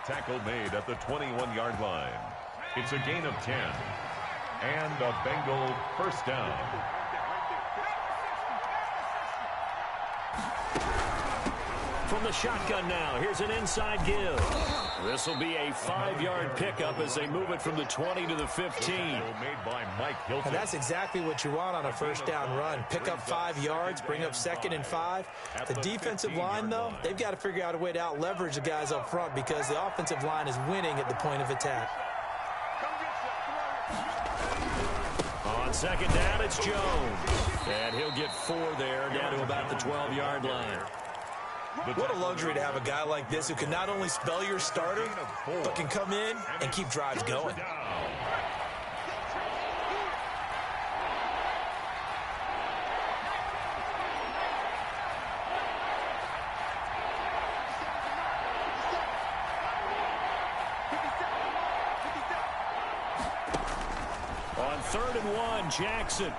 Tackle made at the 21-yard line. It's a gain of 10. And a Bengal first down. from the shotgun now. Here's an inside give. This will be a 5-yard pickup as they move it from the 20 to the 15. Made by Mike Hilton. And that's exactly what you want on a first down run. Pick up 5 yards, bring up 2nd and 5. The defensive line, though, they've got to figure out a way to out-leverage the guys up front because the offensive line is winning at the point of attack. On second down, it's Jones. And he'll get 4 there, down to about the 12-yard line. What a luxury to have a guy like this who can not only spell your starter, but can come in and keep drives going. On 3rd and 1, Jackson.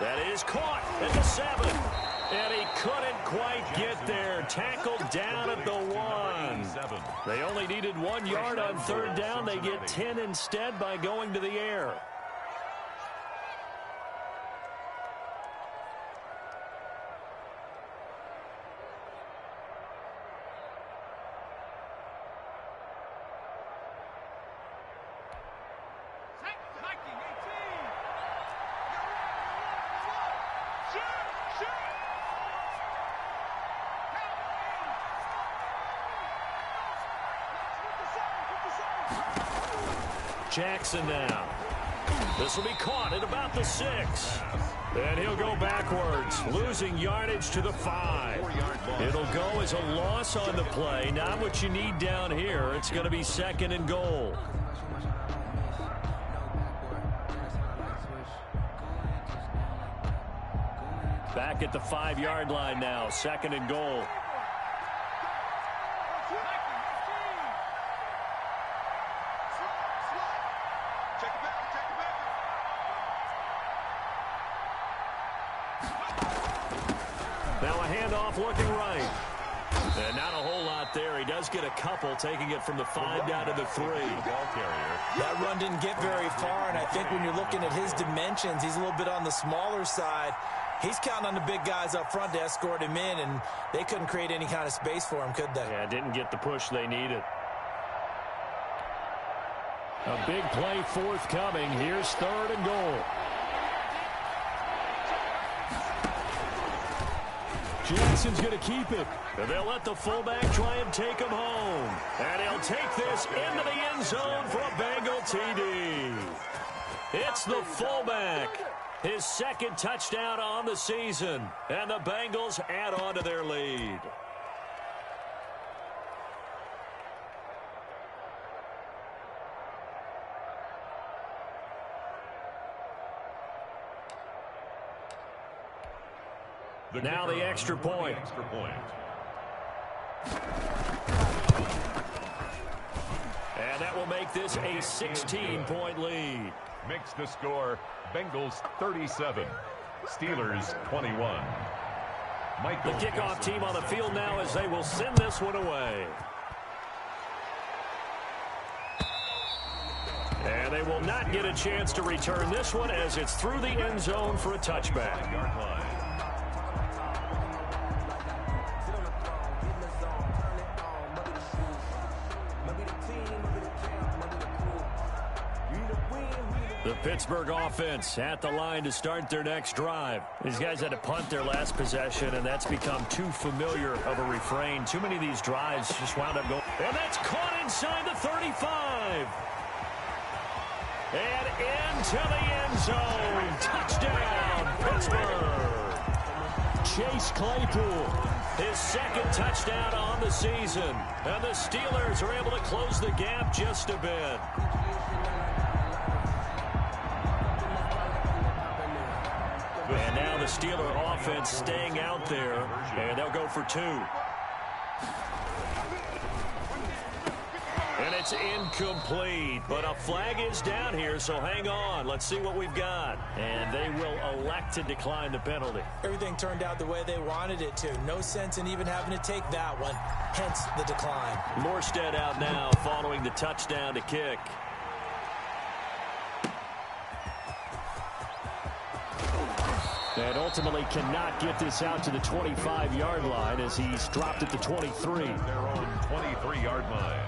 That is caught at the 7. And he couldn't quite get there. Tackled down at the 1. They only needed 1 yard on 3rd down. They get 10 instead by going to the air. Jackson now. This will be caught at about the 6. And he'll go backwards, losing yardage to the 5. It'll go as a loss on the play. Not what you need down here. It's going to be 2nd and goal. Back at the 5-yard line now, 2nd and goal. Now a handoff looking right. And not a whole lot there. He does get a couple, taking it from the 5 down to the 3. That run didn't get very far, and I think when you're looking at his dimensions, he's a little bit on the smaller side. He's counting on the big guys up front to escort him in, and they couldn't create any kind of space for him, could they? Yeah, didn't get the push they needed. A big play forthcoming. Here's 3rd and goal. Jackson's going to keep it. And they'll let the fullback try and take him home. And he'll take this into the end zone for a Bengal TD. It's the fullback. His 2nd touchdown on the season. And the Bengals add on to their lead. Now the extra point. And that will make this a 16-point lead. Makes the score Bengals 37, Steelers 21. The kickoff team on the field now as they will send this one away. And they will not get a chance to return this one as it's through the end zone for a touchback. The Pittsburgh offense at the line to start their next drive. These guys had to punt their last possession, and that's become too familiar of a refrain. Too many of these drives just wound up going. And that's caught inside the 35. And into the end zone. Touchdown, Pittsburgh. Chase Claypool, his 2nd touchdown on the season. And the Steelers are able to close the gap just a bit. And now the Steeler offense staying out there, and they'll go for 2. And it's incomplete, but a flag is down here, so hang on. Let's see what we've got. And they will elect to decline the penalty. Everything turned out the way they wanted it to. No sense in even having to take that one, hence the decline. Morstead out now following the touchdown to kick. And ultimately cannot get this out to the 25-yard line as he's dropped at the 23. Their own 23-yard line.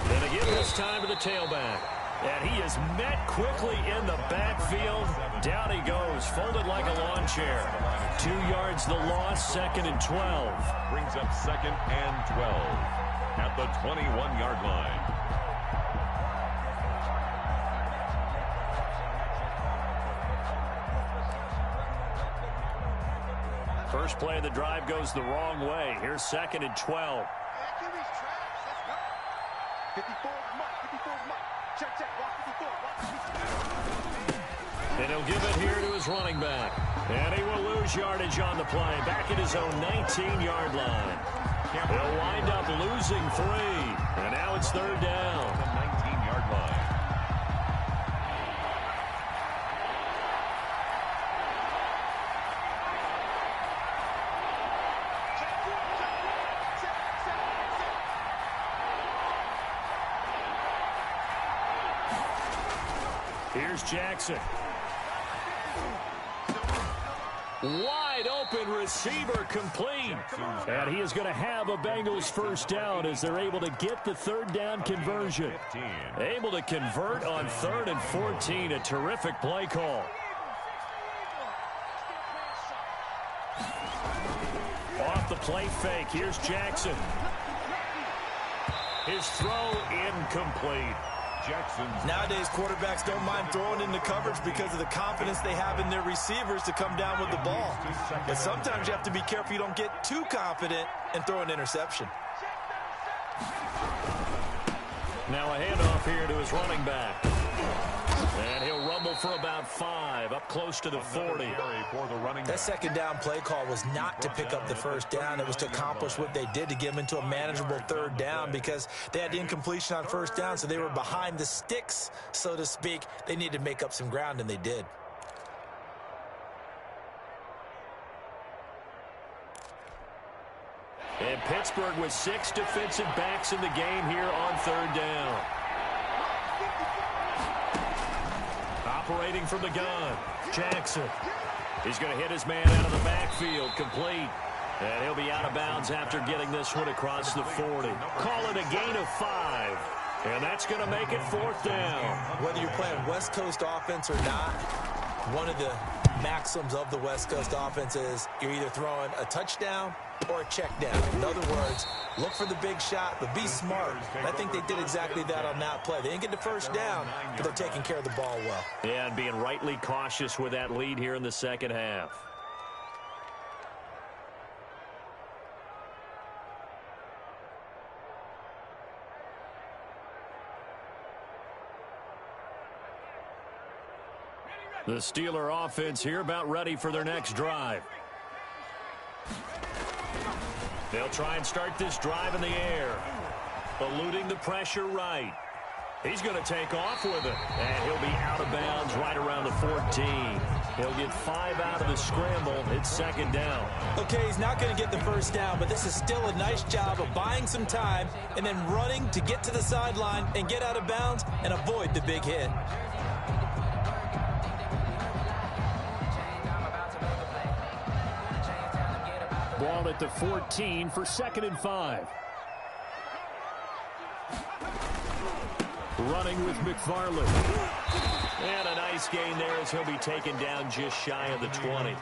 And again this time to the tailback. And he is met quickly in the backfield. Down he goes, folded like a lawn chair. 2 yards the loss, 2nd and 12. Brings up 2nd and 12 at the 21-yard line. First play of the drive goes the wrong way. Here's 2nd and 12. 54 mark, 54 mark. Check, walk 54, walk 54. And he'll give it here to his running back. And he will lose yardage on the play. Back at his own 19-yard line. He'll wind up losing 3. And now it's 3rd down. The 19-yard line. Here's Jackson. Wide open receiver complete. And he is going to have a Bengals first down as they're able to get the 3rd down conversion. Able to convert on 3rd and 14. A terrific play call. Off the play fake. Here's Jackson. His throw incomplete. Nowadays, quarterbacks don't mind throwing into coverage because of the confidence they have in their receivers to come down with the ball. But sometimes you have to be careful you don't get too confident and throw an interception. Now a handoff here to his running back. And he'll rumble for about 5, up close to the 40. That 2nd down play call was not to pick up the 1st down. It was to accomplish what they did to get them into a manageable 3rd down because they had incompletion on 1st down, so they were behind the sticks, so to speak. They needed to make up some ground, and they did. And Pittsburgh with 6 defensive backs in the game here on 3rd down. Operating from the gun, Jackson. He's going to hit his man out of the backfield, complete. And he'll be out of bounds after getting this one across the 40. Call it a gain of 5. And that's going to make it 4th down. Whether you're playing West Coast offense or not, one of the maxims of the West Coast offense is you're either throwing a touchdown or a check down. In other words, look for the big shot, but be smart. And I think they did exactly that on that play. They didn't get the 1st down, but they're taking care of the ball well. Yeah, and being rightly cautious with that lead here in the 2nd half. The Steeler offense here about ready for their next drive. They'll try and start this drive in the air. Eluding the pressure right. He's going to take off with it. And he'll be out of bounds right around the 14. He'll get 5 out of the scramble. It's 2nd down. Okay, he's not going to get the 1st down, but this is still a nice job of buying some time and then running to get to the sideline and get out of bounds and avoid the big hit. Ball at the 14 for 2nd and 5. Running with McFarland. And a nice gain there as he'll be taken down just shy of the 20.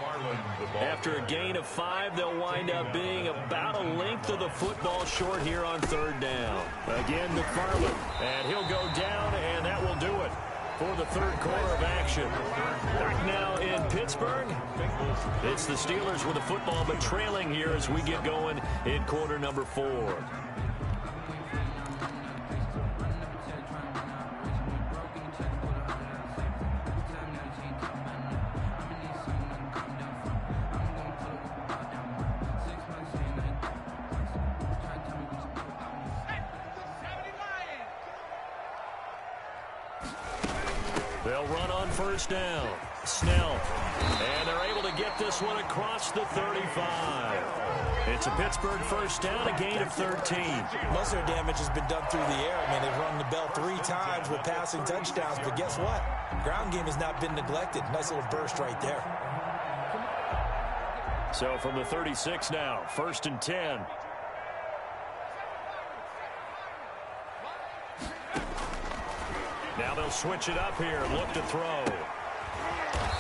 After a gain of 5, they'll wind up being about a length of the football short here on 3rd down. Again, McFarland. And he'll go down, and that will do it for the 3rd quarter of action. Back now in Pittsburgh. It's the Steelers with the football, but trailing here as we get going in quarter number 4. They'll run on 1st down. Snell. And they're able to get this one across the 35. It's a Pittsburgh first down, a gain of 13. Most of their damage has been done through the air. I mean, they've rung the bell 3 times with passing touchdowns, but guess what? Ground game has not been neglected. Nice little burst right there. So from the 36 now, 1st and 10. Now they'll switch it up here and look to throw.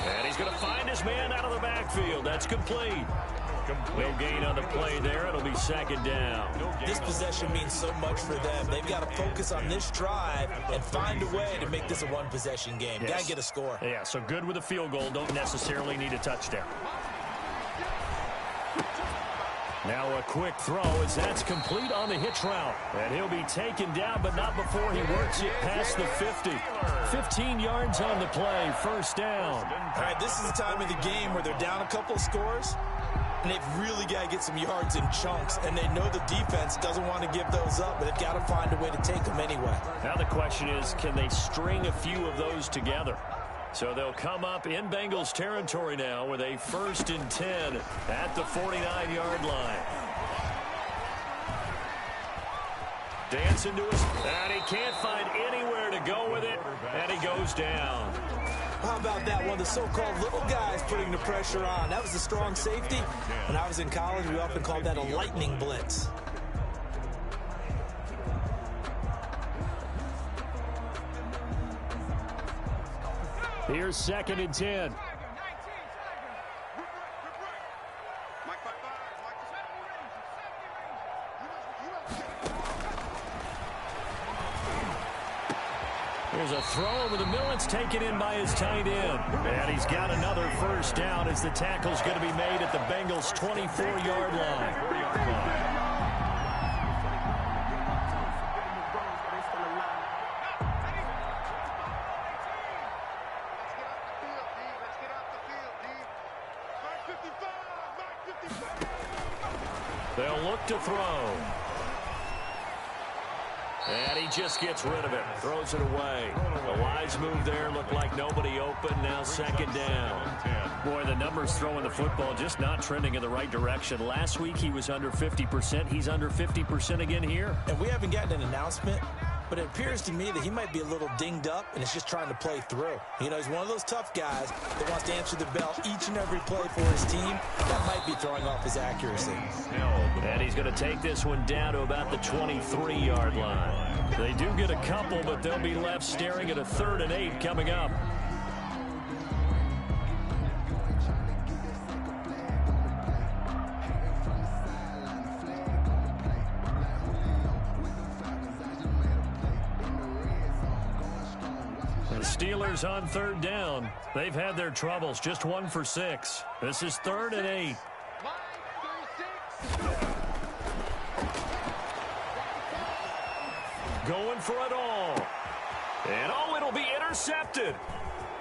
And he's going to find his man out of the backfield. That's complete. No gain on the play there. It'll be 2nd down. This possession means so much for them. They've got to focus on this drive and find a way to make this a one-possession game. Yes. Got to get a score. Yeah, so good with a field goal. Don't necessarily need a touchdown. Now a quick throw as that's complete on the hitch route. And he'll be taken down, but not before he works it past the 50. 15 yards on the play, 1st down. All right, this is the time of the game where they're down a couple of scores, and they've really got to get some yards in chunks. And they know the defense doesn't want to give those up, but they've got to find a way to take them anyway. Now the question is, can they string a few of those together? So they'll come up in Bengals territory now with a 1st and 10 at the 49-yard line. Dancing to his, and he can't find anywhere to go with it, and he goes down. How about that one? The so-called little guys putting the pressure on. That was a strong safety. When I was in college, we often called that a lightning blitz. Here's 2nd and 10. There's a throw over the middle. It's taken in by his tight end. And he's got another 1st down as the tackle's going to be made at the Bengals' 24-yard line. They'll look to throw. And he just gets rid of it. Throws it away. A wise move there. Looked like nobody open. Now 2nd down. Boy, the numbers throwing the football just not trending in the right direction. Last week he was under 50%. He's under 50% again here. And we haven't gotten an announcement, but it appears to me that he might be a little dinged up and is just trying to play through. You know, he's one of those tough guys that wants to answer the bell each and every play for his team. That might be throwing off his accuracy. And he's going to take this one down to about the 23-yard line. They do get a couple, but they'll be left staring at a 3rd and 8 coming up. Steelers on 3rd down. They've had their troubles. Just 1 for 6. This is 3rd and 8. Going for it all. And it'll be intercepted.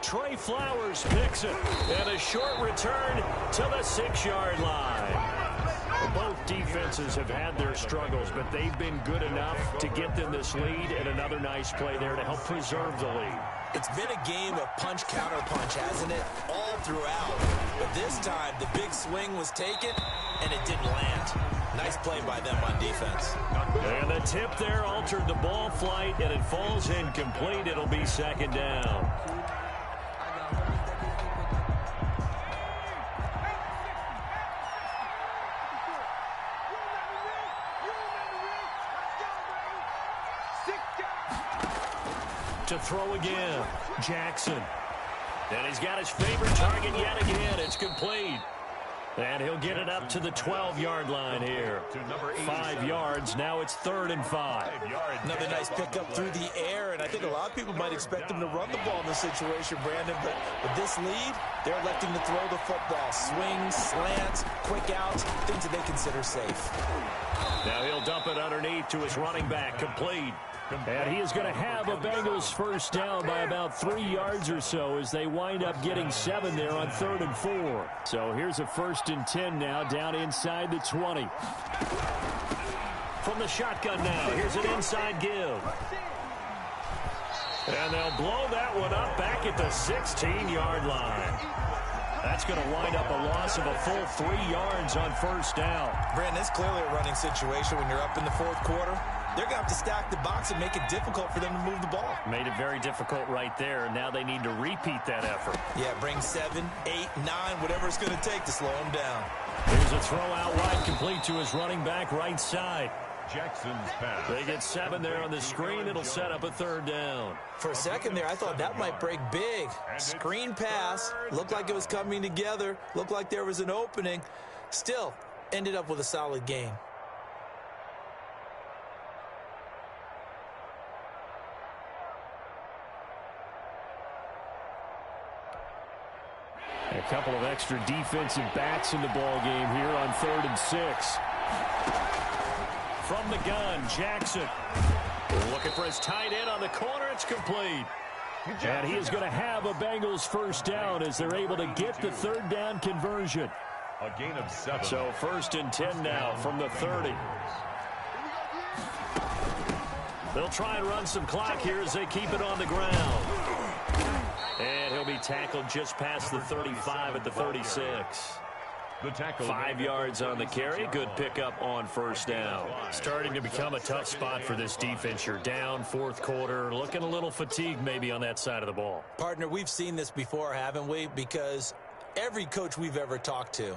Trey Flowers picks it. And a short return to the 6-yard line. Both defenses have had their struggles, but they've been good enough to get them this lead, and another nice play there to help preserve the lead. It's been a game of punch-counter-punch, hasn't it? All throughout. But this time, the big swing was taken, and it didn't land. Nice play by them on defense. And the tip there altered the ball flight, and it falls incomplete. It'll be 2nd down. To throw again, Jackson. And he's got his favorite target yet again. It's complete. And he'll get it up to the 12-yard line here. 5 yards. Now it's 3rd and 5. Another nice pickup through the air, and I think a lot of people might expect him to run the ball in this situation, Brandon, but with this lead, they're electing to throw the football. Swings, slants, quick outs, things that they consider safe. Now he'll dump it underneath to his running back, complete. And he is going to have a Bengals 1st down by about 3 yards or so as they wind up getting 7 there on 3rd and 4. So here's a 1st and 10 now down inside the 20. From the shotgun now, here's an inside give. And they'll blow that one up back at the 16-yard line. That's going to wind up a loss of a full 3 yards on first down. Brandon, it's clearly a running situation when you're up in the fourth quarter. They're going to have to stack the box and make it difficult for them to move the ball. Made it very difficult right there. Now they need to repeat that effort. Yeah, bring 7, 8, 9, whatever it's going to take to slow them down. Here's a throw out wide, complete to his running back right side. Jackson's pass. They get 7 there on the screen. It'll set up a third down. For a second there, I thought that might break big. Screen pass. Looked like it was coming together. Looked like there was an opening. Still, ended up with a solid game. A couple of extra defensive backs in the ball game here on 3rd and 6. From the gun, Jackson. Looking for his tight end on the corner. It's complete. And he is going to have a Bengals first down as they're able to get the 3rd down conversion. A gain of 7. So 1st and 10 now from the 30. They'll try and run some clock here as they keep it on the ground. And he'll be tackled just past the 35 at the 36. The tackle 5 yards on the carry. Good pickup on first down. Starting to become a tough spot for this defense. You're down 4th quarter. Looking a little fatigued maybe on that side of the ball. Partner, we've seen this before, haven't we? Because every coach we've ever talked to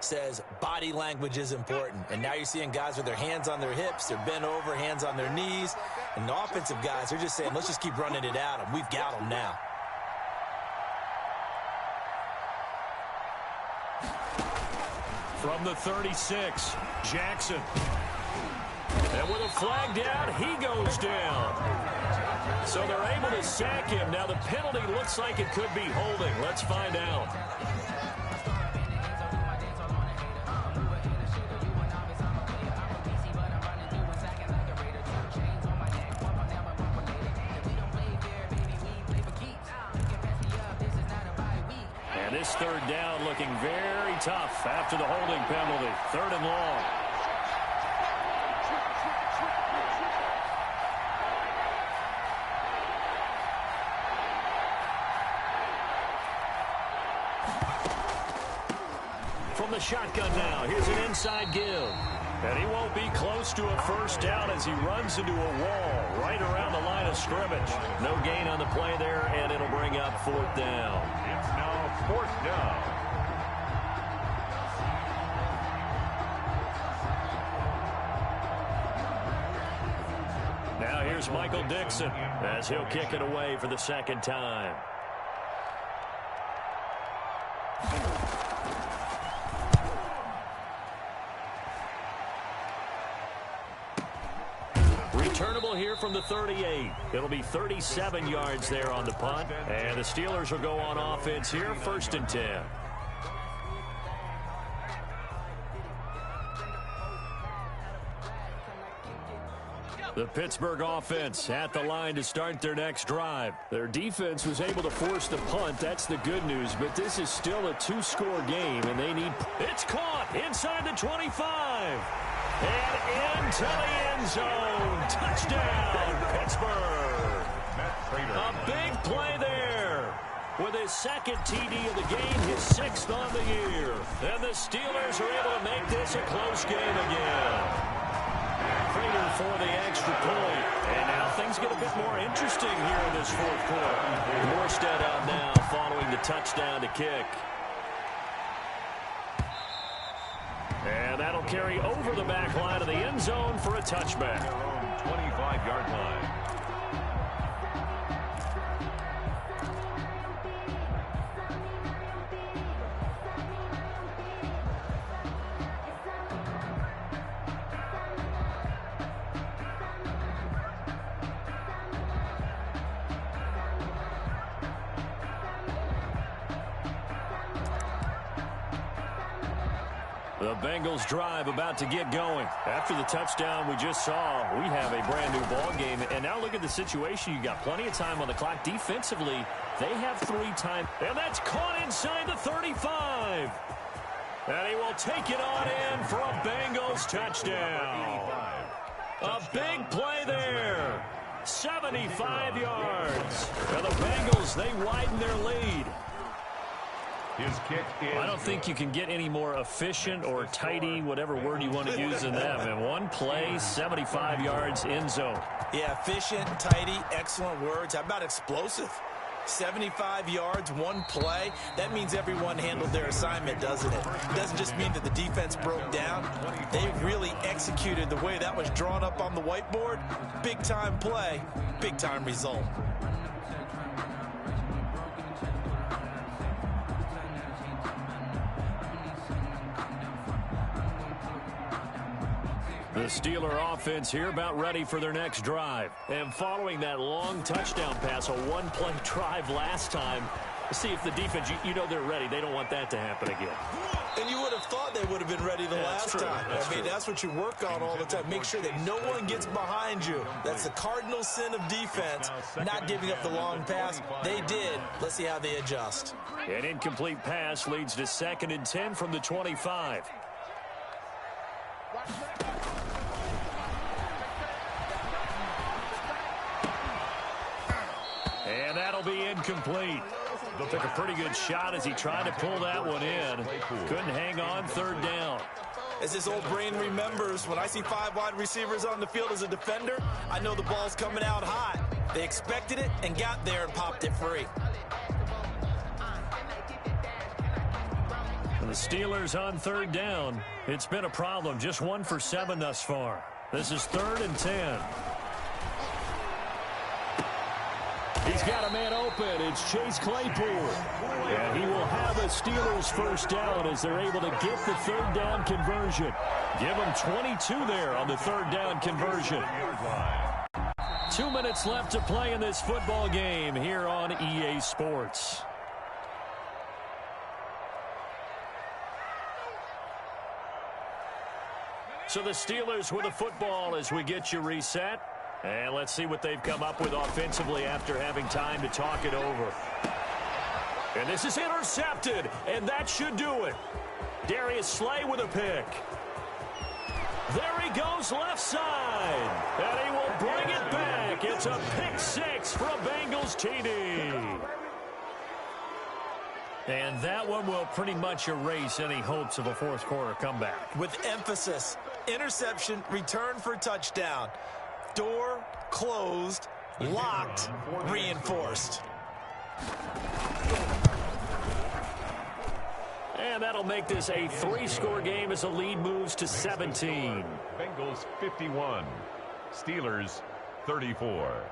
says body language is important. And now you're seeing guys with their hands on their hips. They're bent over, hands on their knees. And the offensive guys are just saying, let's just keep running it at them. We've got them now. From the 36, Jackson. And with a flag down, he goes down. So they're able to sack him. Now the penalty looks like it could be holding. Let's find out. And this 3rd down looking very tough after the holding penalty. 3rd and long. From the shotgun now, here's an inside give. And he won't be close to a first down as he runs into a wall right around the line of scrimmage. No gain on the play there, and it'll bring up 4th down. It's now 4th down. Now here's Michael Dixon as he'll kick it away for the 2nd time. Returnable here from the 38. It'll be 37 yards there on the punt. And the Steelers will go on offense here, 1st and 10. The Pittsburgh offense at the line to start their next drive. Their defense was able to force the punt. That's the good news. But this is still a 2-score game, and they need... It's caught inside the 25. And into the end zone. Touchdown, Pittsburgh. A big play there. With his 2nd TD of the game, his 6th on the year. And the Steelers are able to make this a close game again. Prater for the extra point. And now things get a bit more interesting here in this 4th quarter. Morstead out now following the touchdown to kick. And that'll carry over the back line of the end zone for a touchback. Their own 25-yard line. The Bengals drive about to get going. After the touchdown we just saw, we have a brand new ball game. And now look at the situation. You got plenty of time on the clock. Defensively, they have 3 times. And that's caught inside the 35. And he will take it on in for a Bengals touchdown. A big play there. 75 yards. Now the Bengals, they widen their lead. His kick is I don't think you can get any more efficient or tidy, whatever word you want to use in that. And one play, 75 yards, end zone. Yeah, efficient, tidy, excellent words. How about explosive? 75 yards, one play. That means everyone handled their assignment, doesn't it? It doesn't just mean that the defense broke down. They really executed the way that was drawn up on the whiteboard. Big-time play, big-time result. The Steeler offense here about ready for their next drive. And following that long touchdown pass, a one-play drive last time, see if the defense, you know they're ready. They don't want that to happen again. And you would have thought they would have been ready the last time. I mean, that's what you work on all the time. Make sure that no one gets behind you. That's the cardinal sin of defense, not giving up the long pass. They did. Let's see how they adjust. An incomplete pass leads to 2nd and 10 from the 25. And that'll be incomplete. Took a pretty good shot as he tried to pull that one in. Couldn't hang on, 3rd down. As this old brain remembers, when I see 5 wide receivers on the field as a defender, I know the ball's coming out hot. They expected it and got there and popped it free. And the Steelers on 3rd down. It's been a problem. Just 1 for 7 thus far. This is 3rd and 10. He's got a man open. It's Chase Claypool. And he will have a Steelers first down as they're able to get the 3rd down conversion. Give him 22 there on the 3rd down conversion. 2 minutes left to play in this football game here on EA Sports. So the Steelers with the football as we get you reset. And let's see what they've come up with offensively after having time to talk it over. And this is intercepted, and that should do it. Darius Slay with a pick. There he goes left side, and he will bring it back. It's a pick 6 for a Bengals TD. And that one will pretty much erase any hopes of a fourth quarter comeback. With emphasis, interception, return for touchdown. Door closed, locked, reinforced. And that'll make this a 3-score game as the lead moves to 17. Bengals 51, Steelers 34.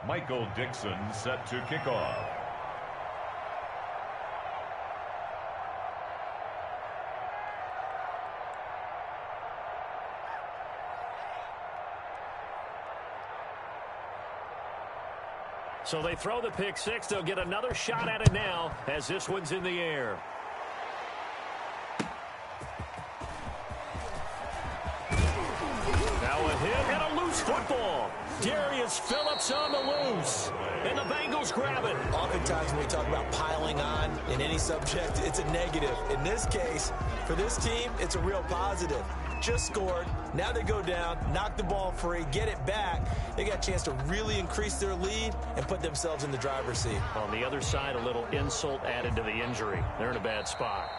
Michael Dixon set to kick off. So they throw the pick 6. They'll get another shot at it now as this one's in the air. Now a hit and a loose football. Darius Phillips on the loose. And the Bengals grab it. Oftentimes when we talk about piling on in any subject, it's a negative. In this case, for this team, it's a real positive. Just scored. Now they go down, knock the ball free, get it back. They got a chance to really increase their lead and put themselves in the driver's seat. On the other side, a little insult added to the injury. They're in a bad spot.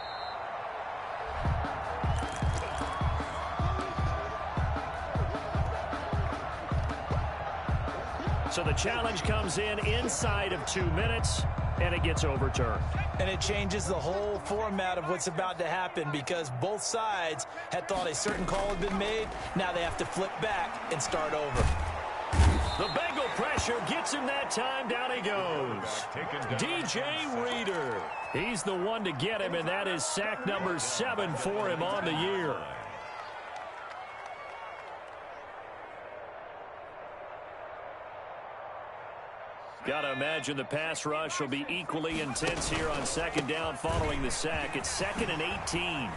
So the challenge comes in inside of 2 minutes, and it gets overturned. And it changes the whole format of what's about to happen because both sides had thought a certain call had been made. Now they have to flip back and start over. The Bengal pressure gets him that time. Down he goes. DJ Reader. He's the one to get him, and that is sack number 7 for him on the year. Got to imagine the pass rush will be equally intense here on 2nd down following the sack. It's 2nd and 18.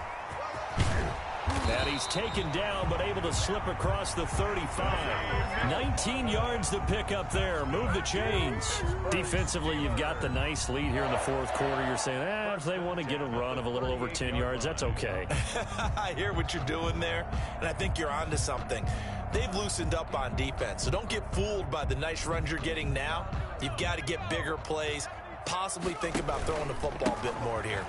And he's taken down, but able to slip across the 35. 19 yards to pick up there. Move the chains. Defensively, you've got the nice lead here in the fourth quarter. You're saying, if they want to get a run of a little over 10 yards, that's okay. I hear what you're doing there, and I think you're onto something. They've loosened up on defense, so don't get fooled by the nice runs you're getting now. You've got to get bigger plays, possibly think about throwing the football a bit more here.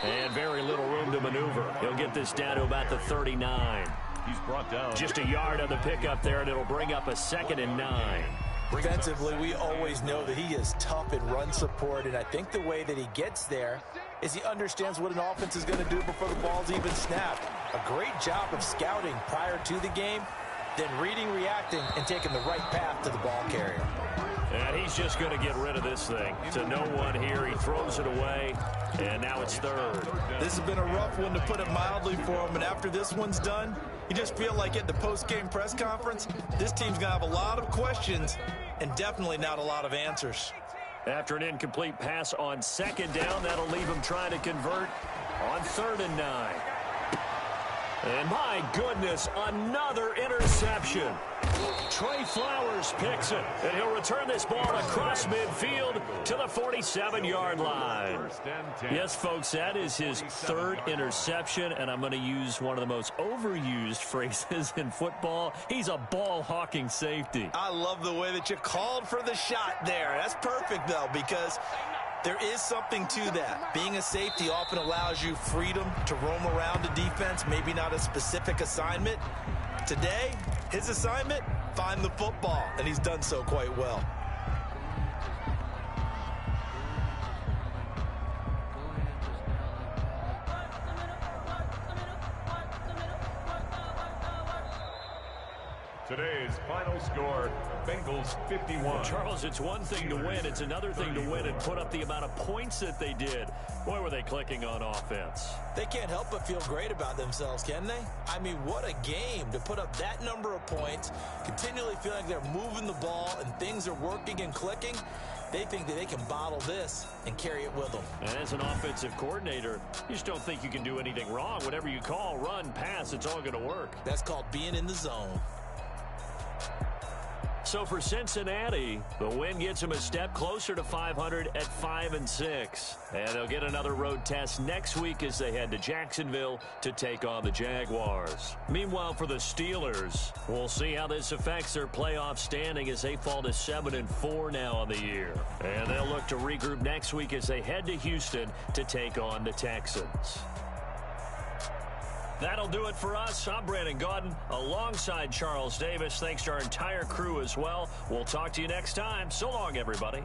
And very little room to maneuver. He'll get this down to about the 39. He's brought down. Just a yard on the pickup there, and it'll bring up a 2nd and 9. Defensively, we always know that he is tough in run support, and I think the way that he gets there is he understands what an offense is going to do before the ball's even snapped. A great job of scouting prior to the game, then reading, reacting, and taking the right path to the ball carrier. And he's just going to get rid of this thing. To no one here. He throws it away, and now it's 3rd. This has been a rough one, to put it mildly, for him, and after this one's done, you just feel like at the post-game press conference, this team's going to have a lot of questions and definitely not a lot of answers. After an incomplete pass on 2nd down, that'll leave him trying to convert on 3rd and 9. And my goodness, another interception. Trey Flowers picks it, and he'll return this ball across midfield to the 47-yard line. Yes, folks, that is his 3rd interception, and I'm going to use one of the most overused phrases in football. He's a ball-hawking safety. I love the way that you called for the shot there. That's perfect, though, because there is something to that. Being a safety often allows you freedom to roam around a defense, maybe not a specific assignment. Today, his assignment, find the football, and he's done so quite well. Today's final score, Bengals 51. Charles, it's one thing to win. It's another thing to win and put up the amount of points that they did. Boy, were they clicking on offense. They can't help but feel great about themselves, can they? I mean, what a game to put up that number of points, continually feel like they're moving the ball and things are working and clicking. They think that they can bottle this and carry it with them. And as an offensive coordinator, you just don't think you can do anything wrong. Whatever you call, run, pass, it's all going to work. That's called being in the zone. So for Cincinnati, the win gets them a step closer to 500 at 5-6. And they'll get another road test next week as they head to Jacksonville to take on the Jaguars. Meanwhile, for the Steelers, we'll see how this affects their playoff standing as they fall to 7-4 now on the year. And they'll look to regroup next week as they head to Houston to take on the Texans. That'll do it for us. I'm Brandon Gaudin alongside Charles Davis. Thanks to our entire crew as well. We'll talk to you next time. So long, everybody.